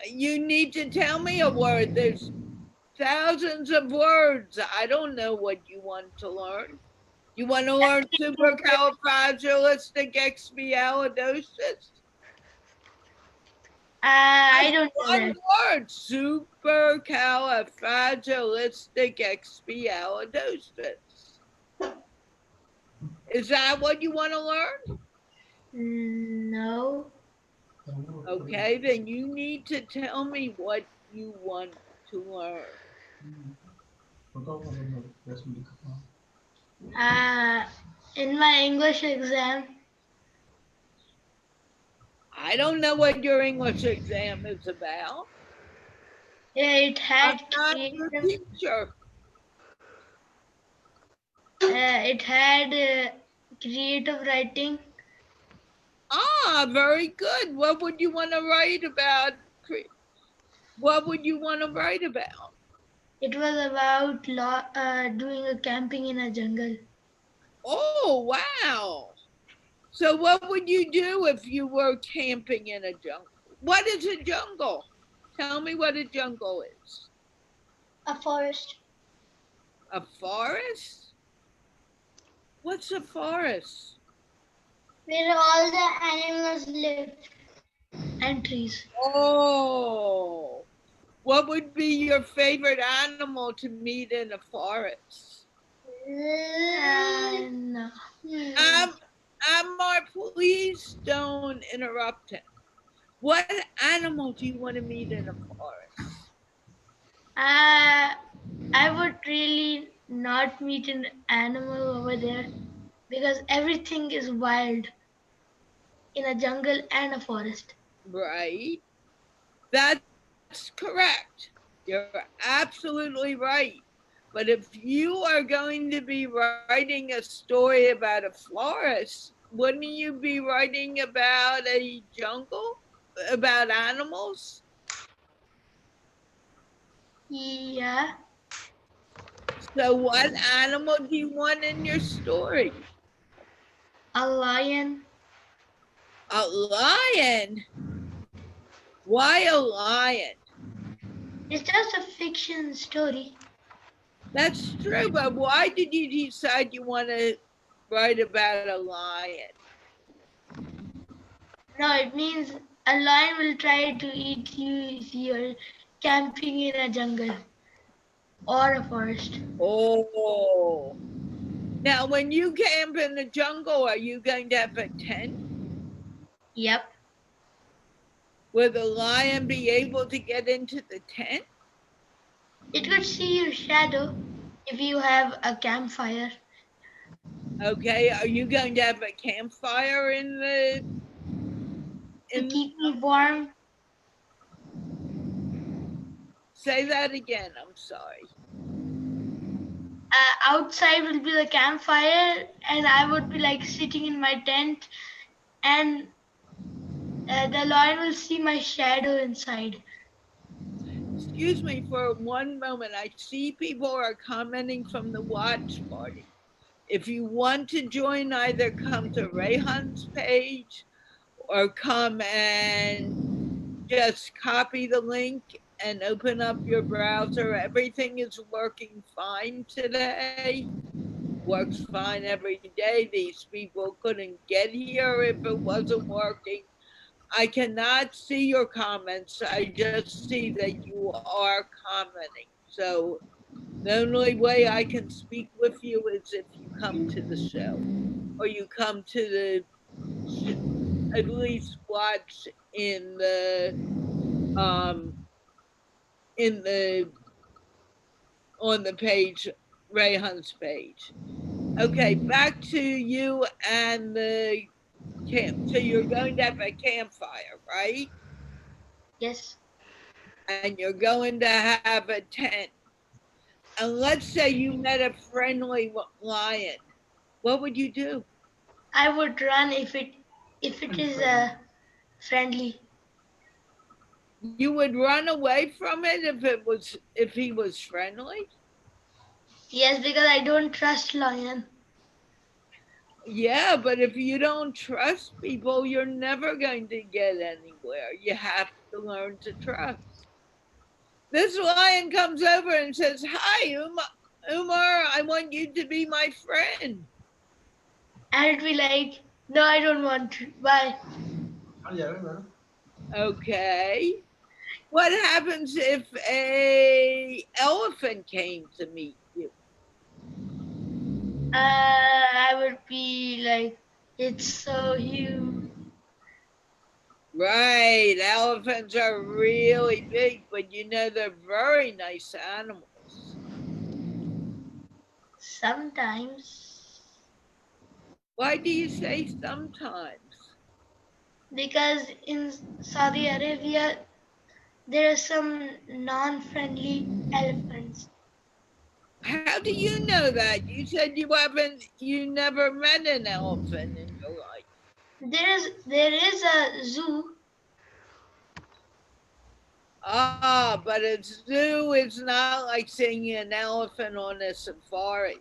You need to tell me a word. There's thousands of words. I don't know what you want to learn. You want to learn supercalifragilisticexpialidocious? I don't know One that. word, supercalifragilisticexpialidocious. Is that what you want to learn? No. Okay, then you need to tell me what you want to learn. बताओ मतलब कैसे लिखा था? In my English exam, I don't know what your English exam is about. yeah, it I'm had not your teacher. creative writing. Ah, very good. What would you want to write about? What would you want to write about? It was about doing a camping in a jungle. Oh, wow. So, what would you do if you were camping in a jungle? What is a jungle? Tell me what a jungle is. A forest. A forest? What's a forest? Where all the animals live. And trees. Oh, what would be your favorite animal to meet in a forest? No. Amar, please don't interrupt him. What animal do you want to meet in a forest? I would really not meet an animal over there because everything is wild in a jungle and a forest. Right? That's correct. You're absolutely right. But if you are going to be writing a story about a forest, wouldn't you be writing about a jungle? About animals? Yeah, So, what animal do you want in your story? a lion. A lion? Why a lion? It's just a fiction story. That's true, but why did you decide you want to write about a lion? No, it means a lion will try to eat you if you're camping in a jungle or a forest. Oh. Now, when you camp in the jungle, are you going to have a tent? Yep. Will the lion be able to get into the tent? It could see your shadow if you have a campfire. Okay, are you going to have a campfire in the To keep me warm. Say that again, I'm sorry. Outside will be the campfire, and I would be like sitting in my tent, and the lion will see my shadow inside. excuse me for one moment. I see people are commenting from the watch party. If you want to join, either come to Rayhan's page or come and just copy the link and open up your browser. Everything is working fine today. Works fine every day. These people couldn't get here if it wasn't working. I cannot see your comments. I just see that you are commenting. So the only way I can speak with you is if you come to the show or you come to the at least watch um in the on the page, Rayhan's page. Okay, back to you and the camp. So you're going to have a campfire, right? Yes. And you're going to have a tent. And let's say you met a friendly lion. What would you do? I would run if it is Friendly. friendly. You would run away from it if he was friendly? Yes, because I don't trust lion. Yeah, but if you don't trust people, you're never going to get anywhere. You have to learn to trust. This lion comes over and says, "Hi, Umar, I want you to be my friend." And it'd be like, no, I don't want to. Bye. Oh, yeah, well, Okay. What happens if a elephant came to meet you? I would be like, it's so huge. Right, elephants are really big, but they're very nice animals. Sometimes. Why do you say sometimes? Because in Saudi Arabia, there are some non friendly elephants. How do you know that? You said you never met an elephant in your life. There is a zoo. Ah, but a zoo is not like seeing an elephant on a safari.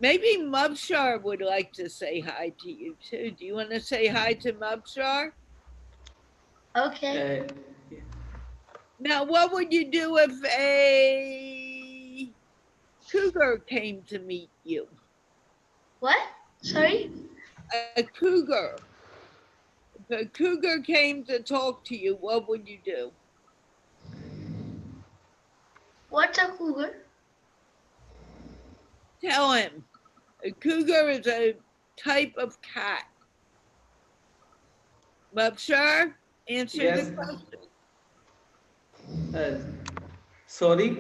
Maybe Mubshar would like to say hi to you too. Do you want to say hi to Mubshar? Okay. Uh, Now, what would you do if a cougar came to meet you? What? Sorry? A cougar. If a cougar came to talk to you, what would you do? What's a cougar? Tell him. A cougar is a type of cat. Mubshar, answer the yes. question. Uh, sorry.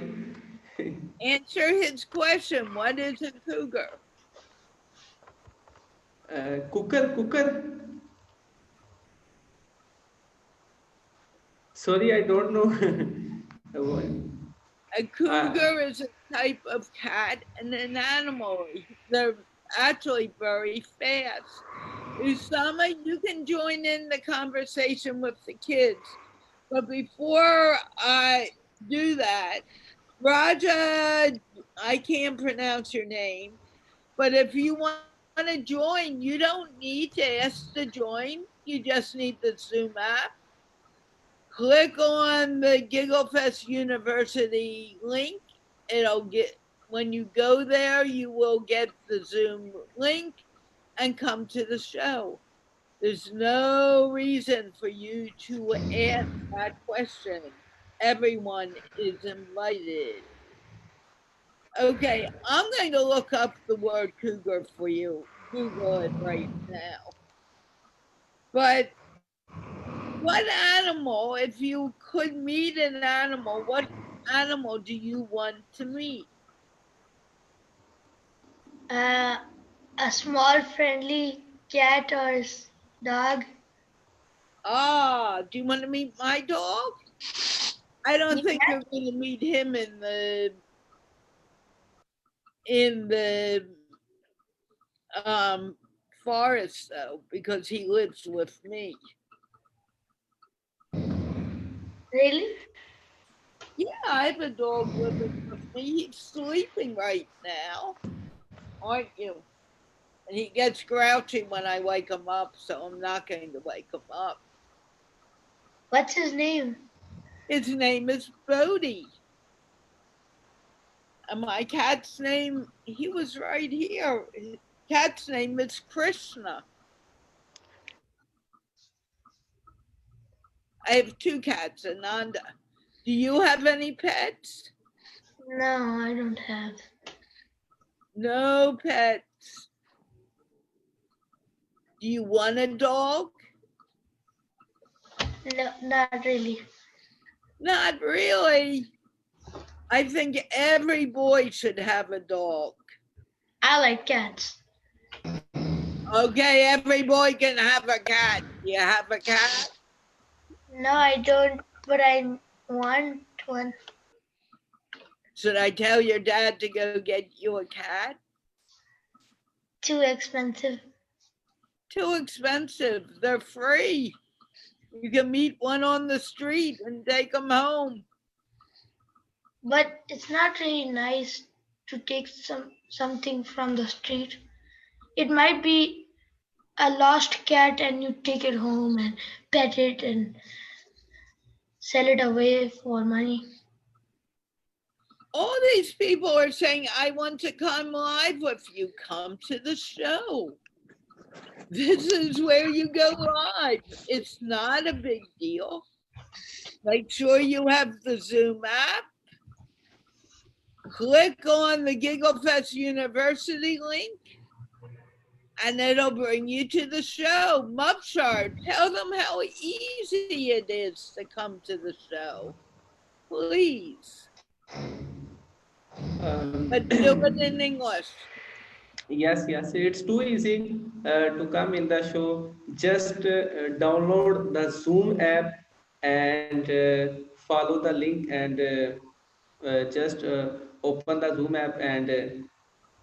Answer his question. What is a cougar? Cooker. Sorry, I don't know. A uh, cougar is a type of cat and an animal. They're actually very fast. Usama, you can join in the conversation with the kids. But before I do that, Raja, I can't pronounce your name, but if you want to join, you don't need to ask to join. You just need the Zoom app. Click on the GiggleFest University link. It'll get when you go there, you will get the Zoom link and come to the show. There's no reason for you to ask that question. Everyone is invited. Okay, I'm going to look up the word cougar for you. Google it right now. But what animal, if you could meet an animal, what animal do you want to meet? Uh, a small friendly cat or dog. Ah, do you want to meet my dog? I don't Yeah. think you're going to meet him in the um forest though, because he lives with me. Really? Yeah, I have a dog living with me. He's sleeping right now, aren't you? And he gets grouchy when I wake him up, so I'm not going to wake him up. What's his name? His name is Bodie. And my cat's name, he was right here. His cat's name is Krishna. I have two cats, Ananda. Do you have any pets? No, I don't have. No pets. Do you want a dog? No, not really. Not really. I think every boy should have a dog. I like cats. Okay, every boy can have a cat. You have a cat? No, I don't, but I want one. Should I tell your dad to go get you a cat? Too expensive. Too expensive. They're free. You can meet one on the street and take them home. But it's not really nice to take something from the street. It might be a lost cat and you take it home and pet it and sell it away for money. All these people are saying, I want to come live with you. Come to the show. This is where you go live. It's not a big deal. Make sure you have the Zoom app. Click on the GiggleFest University link and it'll bring you to the show. Mupshard, tell them how easy it is to come to the show. Please. But do it in English. Yes, yes, it's too easy to come in the show. Just download the Zoom app and follow the link and just open the Zoom app and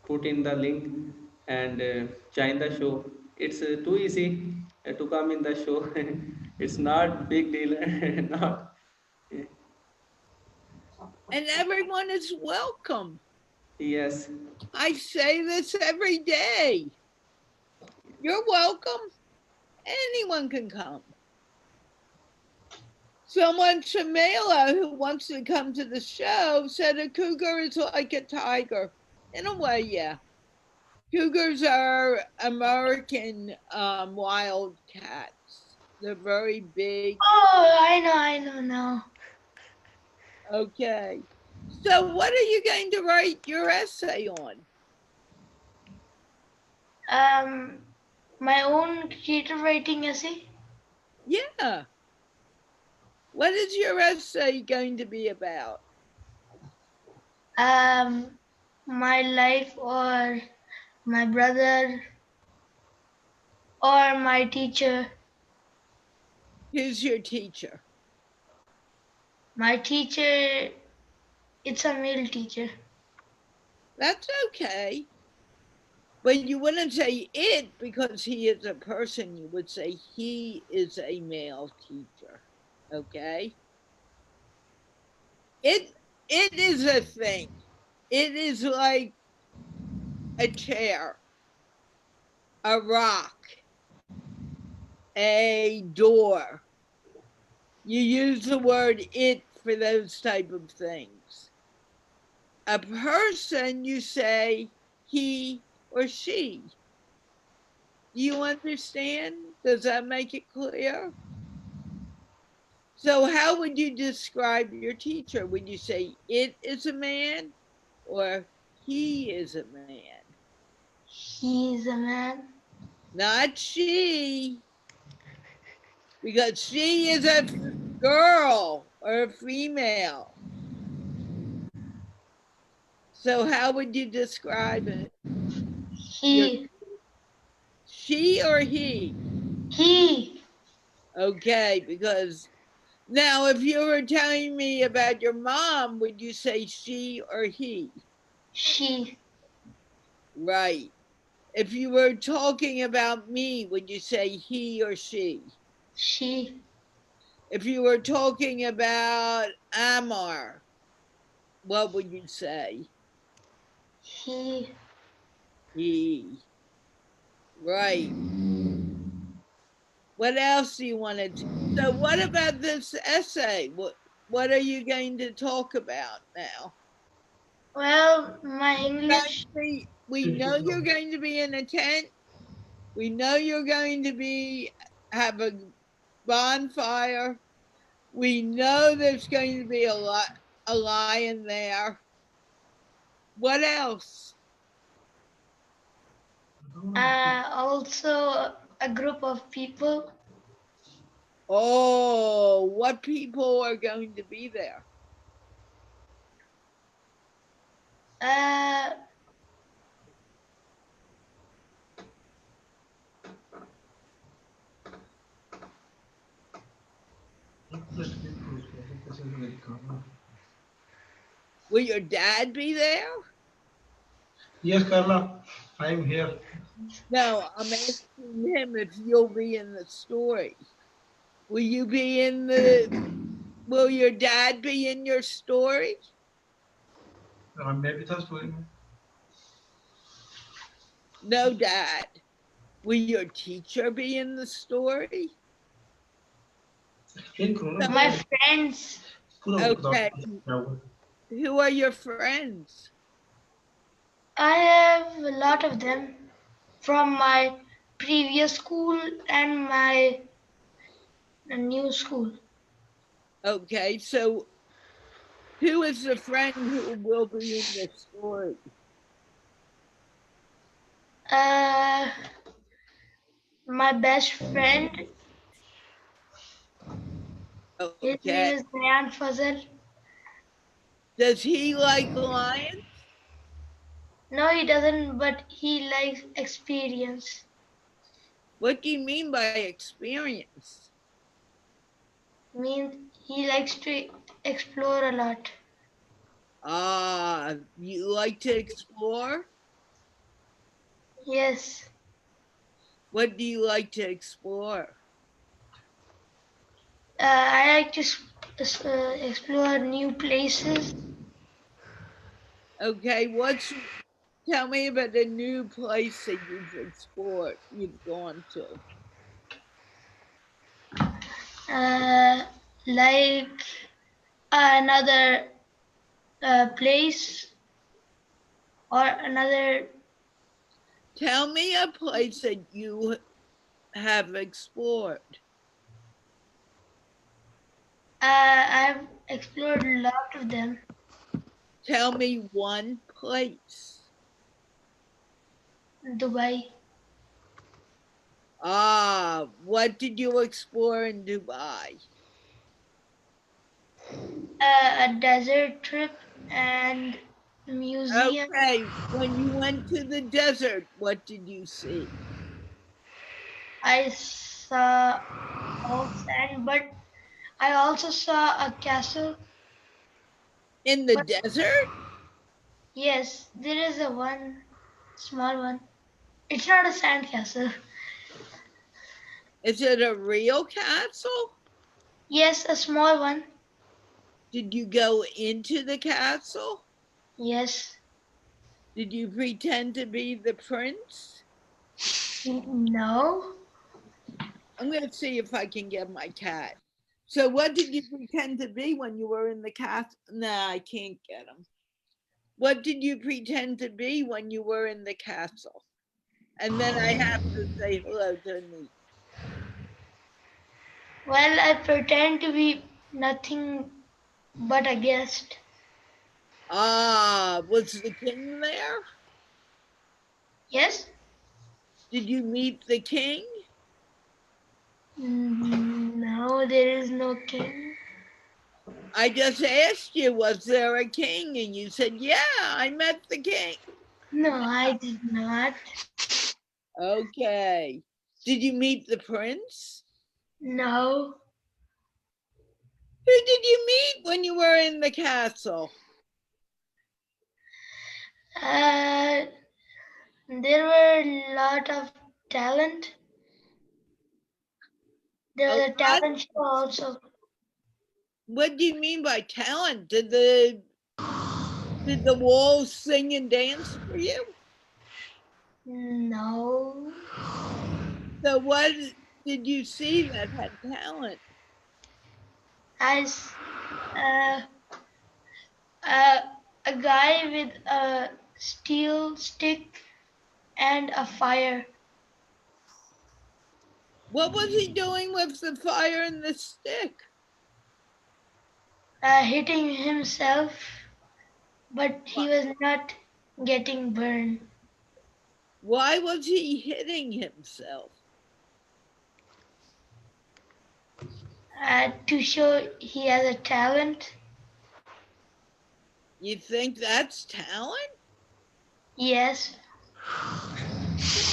put in the link and join the show. It's too easy to come in the show. It's not big deal. Not And everyone is welcome. yes. I say this every day. You're welcome. Anyone can come. Someone, Shamela, who wants to come to the show, said a cougar is like a tiger. In a way, yeah. Cougars are American wild cats. They're very big. Oh, I know now. Okay. So what are you going to write your essay on? My own creative writing essay. Yeah. What is your essay going to be about? My life or my brother or my teacher. Who's your teacher? My teacher, it's a male teacher. That's okay. But you wouldn't say it because he is a person. You would say he is a male teacher. Okay? It is a thing. It is like a chair, a rock, a door. You use the word it for those type of things. A person, you say he or she. Do you understand? Does that make it clear? So how would you describe your teacher? Would you say it is a man or he is a man? He's a man. Not she, because she is a girl or a female. So how would you describe it? He. She or he? He. Okay, because now if you were telling me about your mom, would you say she or he? She. Right. If you were talking about me, would you say he or she? She. If you were talking about Amar, what would you say? He. He. Right. What else do you want to? So, what about this essay? What are you going to talk about now? Well, my English. We know you're going to be in a tent. We know you're going to have a bonfire. We know there's going to be a lion there. What else? Also a group of people. Oh, what people are going to be there? Uh, Will your dad be there? Yes, Carla, I'm here. No, I'm asking him if you'll be in the story. Will you be in will your dad be in your story? Maybe the story. No, Dad. Will your teacher be in the story? my friends. Okay. Who are your friends? I have a lot of them from my previous school and my new school. Okay, so who is the friend who will be in the story? Uh, my best friend. His Okay. name is Ryan Fazal. Does he like lions? No, he doesn't, but he likes experience. What do you mean by experience? Means he likes to explore a lot. Ah, you like to explore? Yes. What do you like to explore? I like to explore new places. Okay, tell me about a new place that you've explored, you've gone to. Like another place or another. Tell me a place that you have explored. I've explored a lot of them. Tell me one place. Dubai, Ah, what did you explore in Dubai? a desert trip and museum. Okay, when you went to the desert, what did you see? I saw all sand, but I also saw a castle. In the But desert? yes, there is a one small one. It's not a sand castle. Is it a real castle? Yes, a small one. Did you go into the castle? Yes. Did you pretend to be the prince? No. I'm going to see if I can get my cat. So, what did you pretend to be when you were in the castle? Nah, I can't get him. What did you pretend to be when you were in the castle? And then I have to say hello to Nick. Well, I pretend to be nothing but a guest. Ah, was the king there? Yes? Did you meet the king? No, there is no king. I just asked you, was there a king? And you said, yeah, I met the king. No, I did not. Okay. Did you meet the prince? No. Who did you meet when you were in the castle? Uh, there were a lot of talent. There A was a lot? talent show also. What do you mean by talent? Did the walls sing and dance for you? No. So what did you see that had talent? As uh, uh, a guy with a steel stick and a fire, What was he doing with the fire and the stick? hitting himself, but he was not getting burned. Why was he hitting himself? To show he has a talent. You think that's talent? Yes.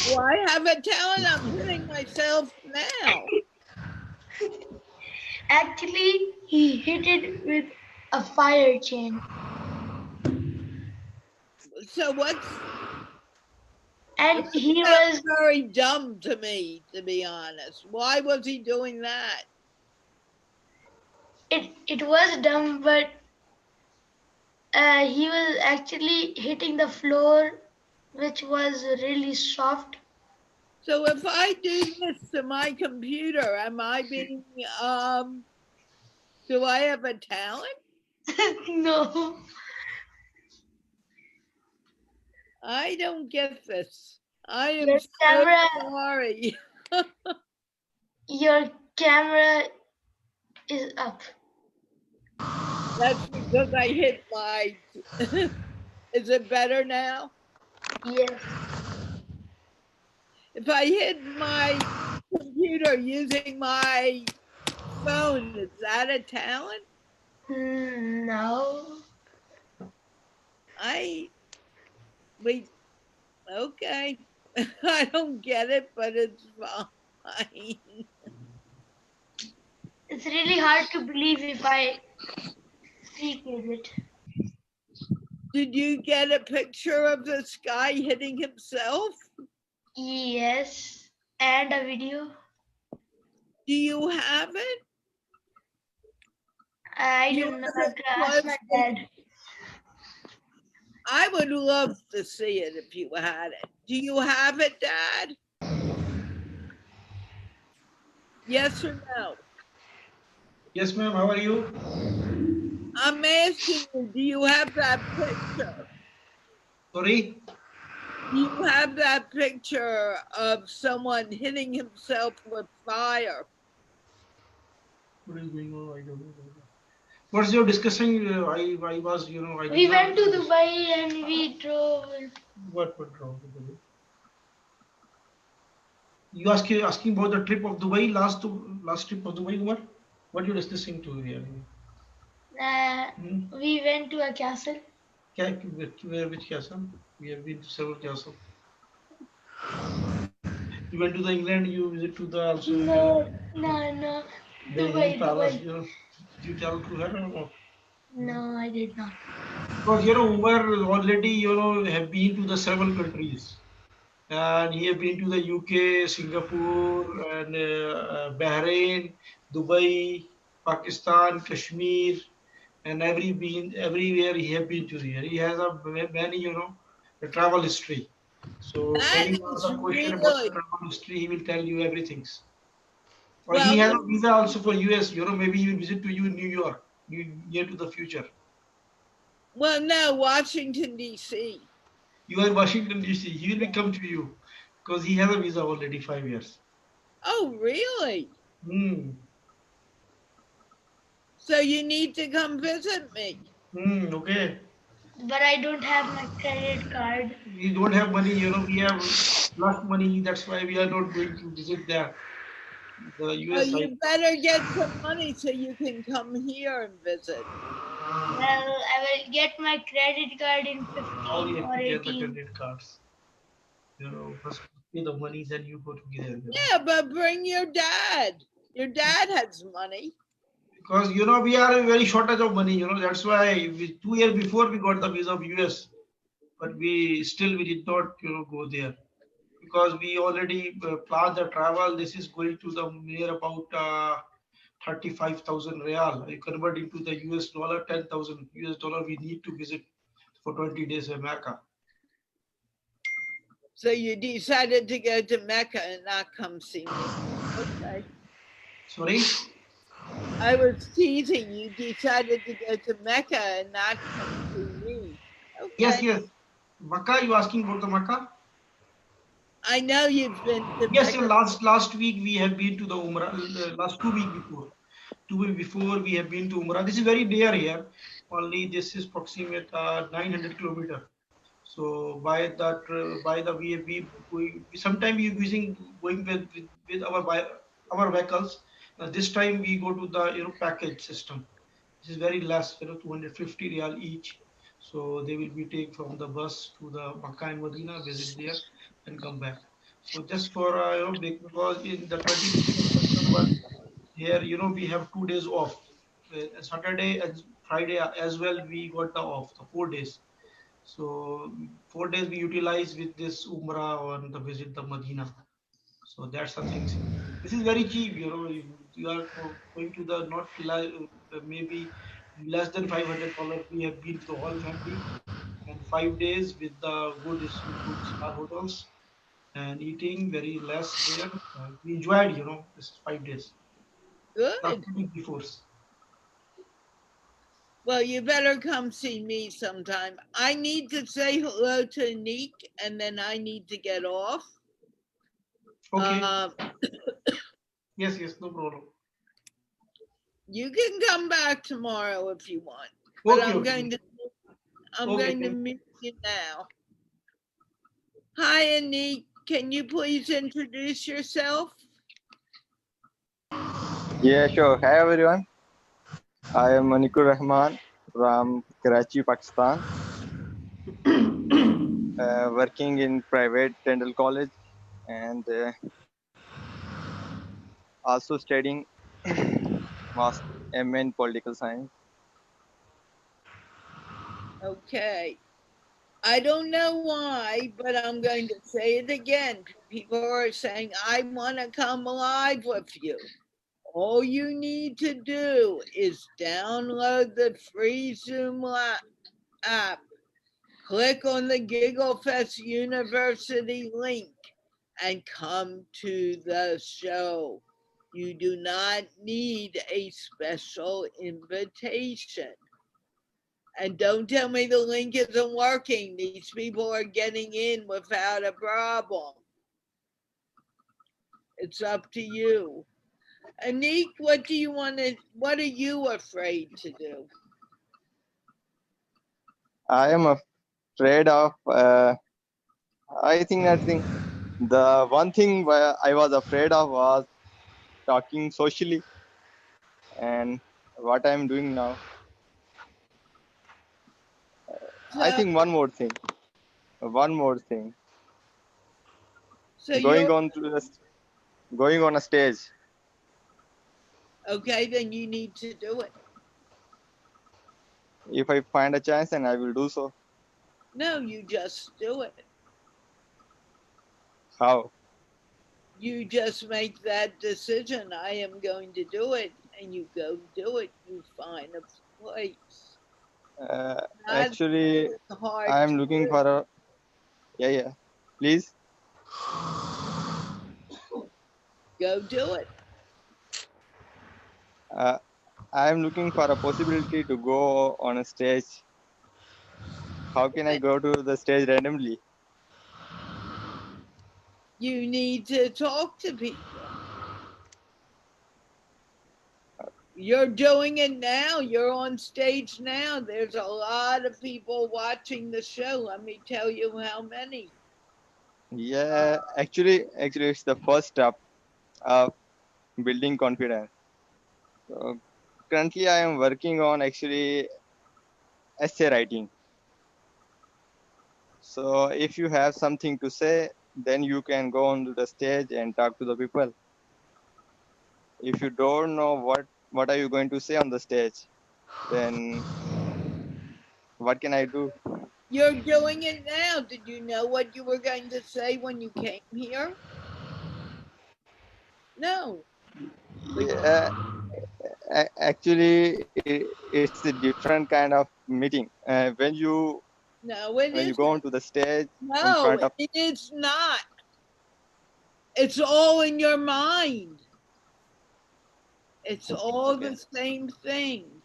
Well, I have a talent. I'm hitting myself now. Actually, he hit it with a fire chain. So what's And that he sounds was, very dumb to me, to be honest. Why was he doing that? it was dumb, but he was actually hitting the floor, which was really soft. So if I do this to my computer, am I being do I have a talent? No. I don't get this. I am Your so camera, sorry. your camera is up. That's because I hit my is it better now? Yes. If I hit my computer using my phone, is that a talent? No. Wait, okay. I don't get it, but it's fine. It's really hard to believe if I speak with it. Did you get a picture of this guy hitting himself? Yes. And a video. Do you have it? I You don't know. I have have it to ask my close. dad. I would love to see it if you had it. Do you have it, Dad? Yes or no? Yes, ma'am. How are you? I'm asking you, do you have that picture? Sorry. Do you have that picture of someone hitting himself with fire? What is going on? I don't know. What's your discussing? I was, I did We not. went to Dubai and we drove. What wrong with Dubai? You asking about the trip of Dubai, last trip of Dubai, Umar? What you discussing to here? We went to a castle. Which castle? We have been to several castles. You went to the England. You visit to the also, No. Hill Dubai, Palace. Dubai. Did you tell to her or not? No, I did not. Because Umar already have been to the several countries, and he have been to the UK, Singapore, and Bahrain, Dubai, Pakistan, Kashmir, and everywhere he have been to there. He has a many a travel history. So That anyone is has a question about the really travel history, he will tell you everything. Or he well. has a visa also for US. Maybe he will visit to you in New York, near to the future. Well, no, Washington D.C. You are in Washington DC. He will be come to you because he has a visa already 5 years. Oh, really? Hmm. So you need to come visit me. Okay. But I don't have my credit card. We don't have money. We have lost money. That's why we are not going to visit the Oh, US side. you better get some money so you can come here and visit. Well, I will get my credit card in How 15 you have or to get the 18. credit cards? First pay the money, then you go together. Yeah, but bring your dad. Your dad has money. Because we are a very shortage of money. That's why 2 years before we got the visa of US, but we did not go there because we already planned the travel. This is going to the near about 35,000 real. You convert into the US dollar, 10,000 US dollar. We need to visit for 20 days in Mecca. So you decided to go to Mecca and not come see me. Okay. Sorry? I was teasing. You decided to go to Mecca and not come see me. Yes, Okay. yes. Makkah, you asking about the Makkah? I know you've been to Yes, Mecca. last week we have been to the Umrah. Last 2 week before, 2 week before we have been to Umrah. This is very near here. Only this is approximate 900 kilometer. So by the way we sometimes we using going with our vehicles. This time we go to the package system. This is very less, 250 real each. So they will be take from the bus to the Makkah and Medina, visit there, and come back. So just for because in the 25th of September here, we have 2 days off. Saturday and Friday as well. We got the off, the 4 days. So 4 days we utilize with this Umrah or the visit the Medina. So that's the things. This is very cheap. You are going to the not maybe less than $500. We have been to the whole family and 5 days with the good star hotels and eating very less there. We enjoyed, this 5 days. Last Good. week before. Well, you better come see me sometime. I need to say hello to Neek and then I need to get off. Okay. Yes, no problem. You can come back tomorrow if you want. But Okay, I'm okay. going to Okay, mute you now. Hi, Neek. Can you please introduce yourself? Yeah, sure. Hi everyone. I am Manikur Rahman from Karachi, Pakistan. Working in private dental college and also studying Master MA in political science. Okay. I don't know why, but I'm going to say it again. People are saying, I want to come live with you. All you need to do is download the free Zoom app, click on the GiggleFest University link, and come to the show. You do not need a special invitation. And don't tell me the link isn't working. These people are getting in without a problem. It's up to you. Anik, what are you afraid to do? I am afraid of, I think nothing. The one thing I was afraid of was talking socially and what I'm doing now. I So, think one more thing. One more thing. so Going you're on to the, going on a stage. okay, then you need to do it. If I find a chance, and I will do so. No, you just do it. How? You just make that decision. I am going to do it, and you go do it. You find a place. Not Actually, I hard am to looking do. for a, yeah. Please. Go do it. Uh, I am looking for a possibility to go on a stage. How can I go to the stage randomly? You need to talk to people. You're doing it now. You're on stage now. There's a lot of people watching the show. Let me tell you how many. Yeah, actually, it's the first step of building confidence. So currently, I am working on actually essay writing. So if you have something to say, then you can go on to the stage and talk to the people. If you don't know what are you going to say on the stage, then what can I do? You're doing it now. Did you know what you were going to say when you came here? No. But Yeah, Actually, it's a different kind of meeting. No, it When you go isn't. onto the stage in No, front of, it is not. It's all in your mind. It's all okay, the same thing.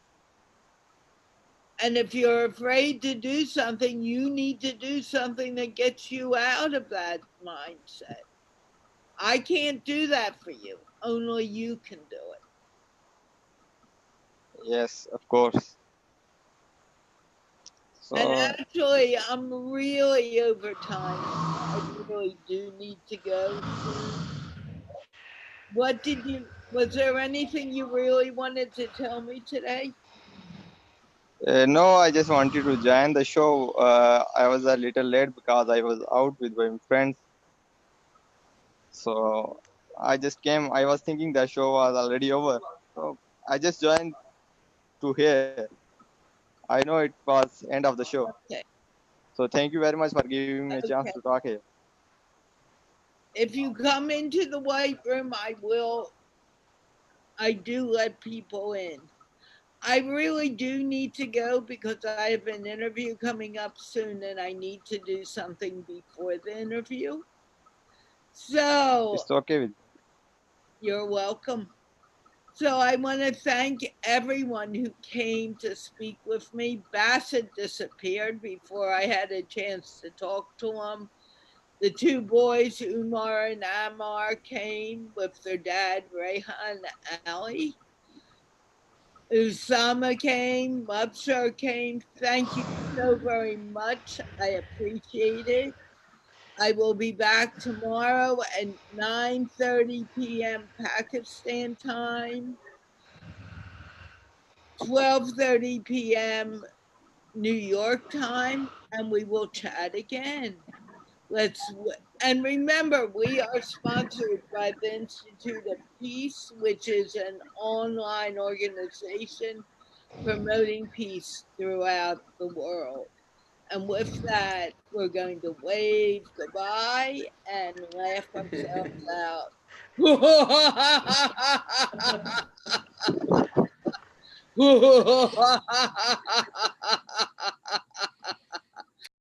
And if you're afraid to do something, you need to do something that gets you out of that mindset. I can't do that for you. Only you can do it. yes, of course. And So actually, I'm really over time. I really do need to go soon. Was there anything you really wanted to tell me today? no, I just wanted to join the show. I was a little late because I was out with my friends. So I just came. I was thinking the show was already over. So I just joined to hear. I know it was end of the show. Okay. So thank you very much for giving me a chance to Okay. talk here. If you come into the white room, I do let people in. I really do need to go because I have an interview coming up soon and I need to do something before the interview. So It's okay with you're welcome. So I want to thank everyone who came to speak with me. Bassett disappeared before I had a chance to talk to him. The two boys, Umar and Amar, came with their dad, Rehan Ali. Usama came, Mubsar came. Thank you so very much. I appreciate it. I will be back tomorrow at 9:30 p.m. Pakistan time, 12:30 p.m. New York time, and we will chat again. Let's and remember, we are sponsored by the Institute of Peace, which is an online organization promoting peace throughout the world. And with that, we're going to wave goodbye and laugh ourselves out.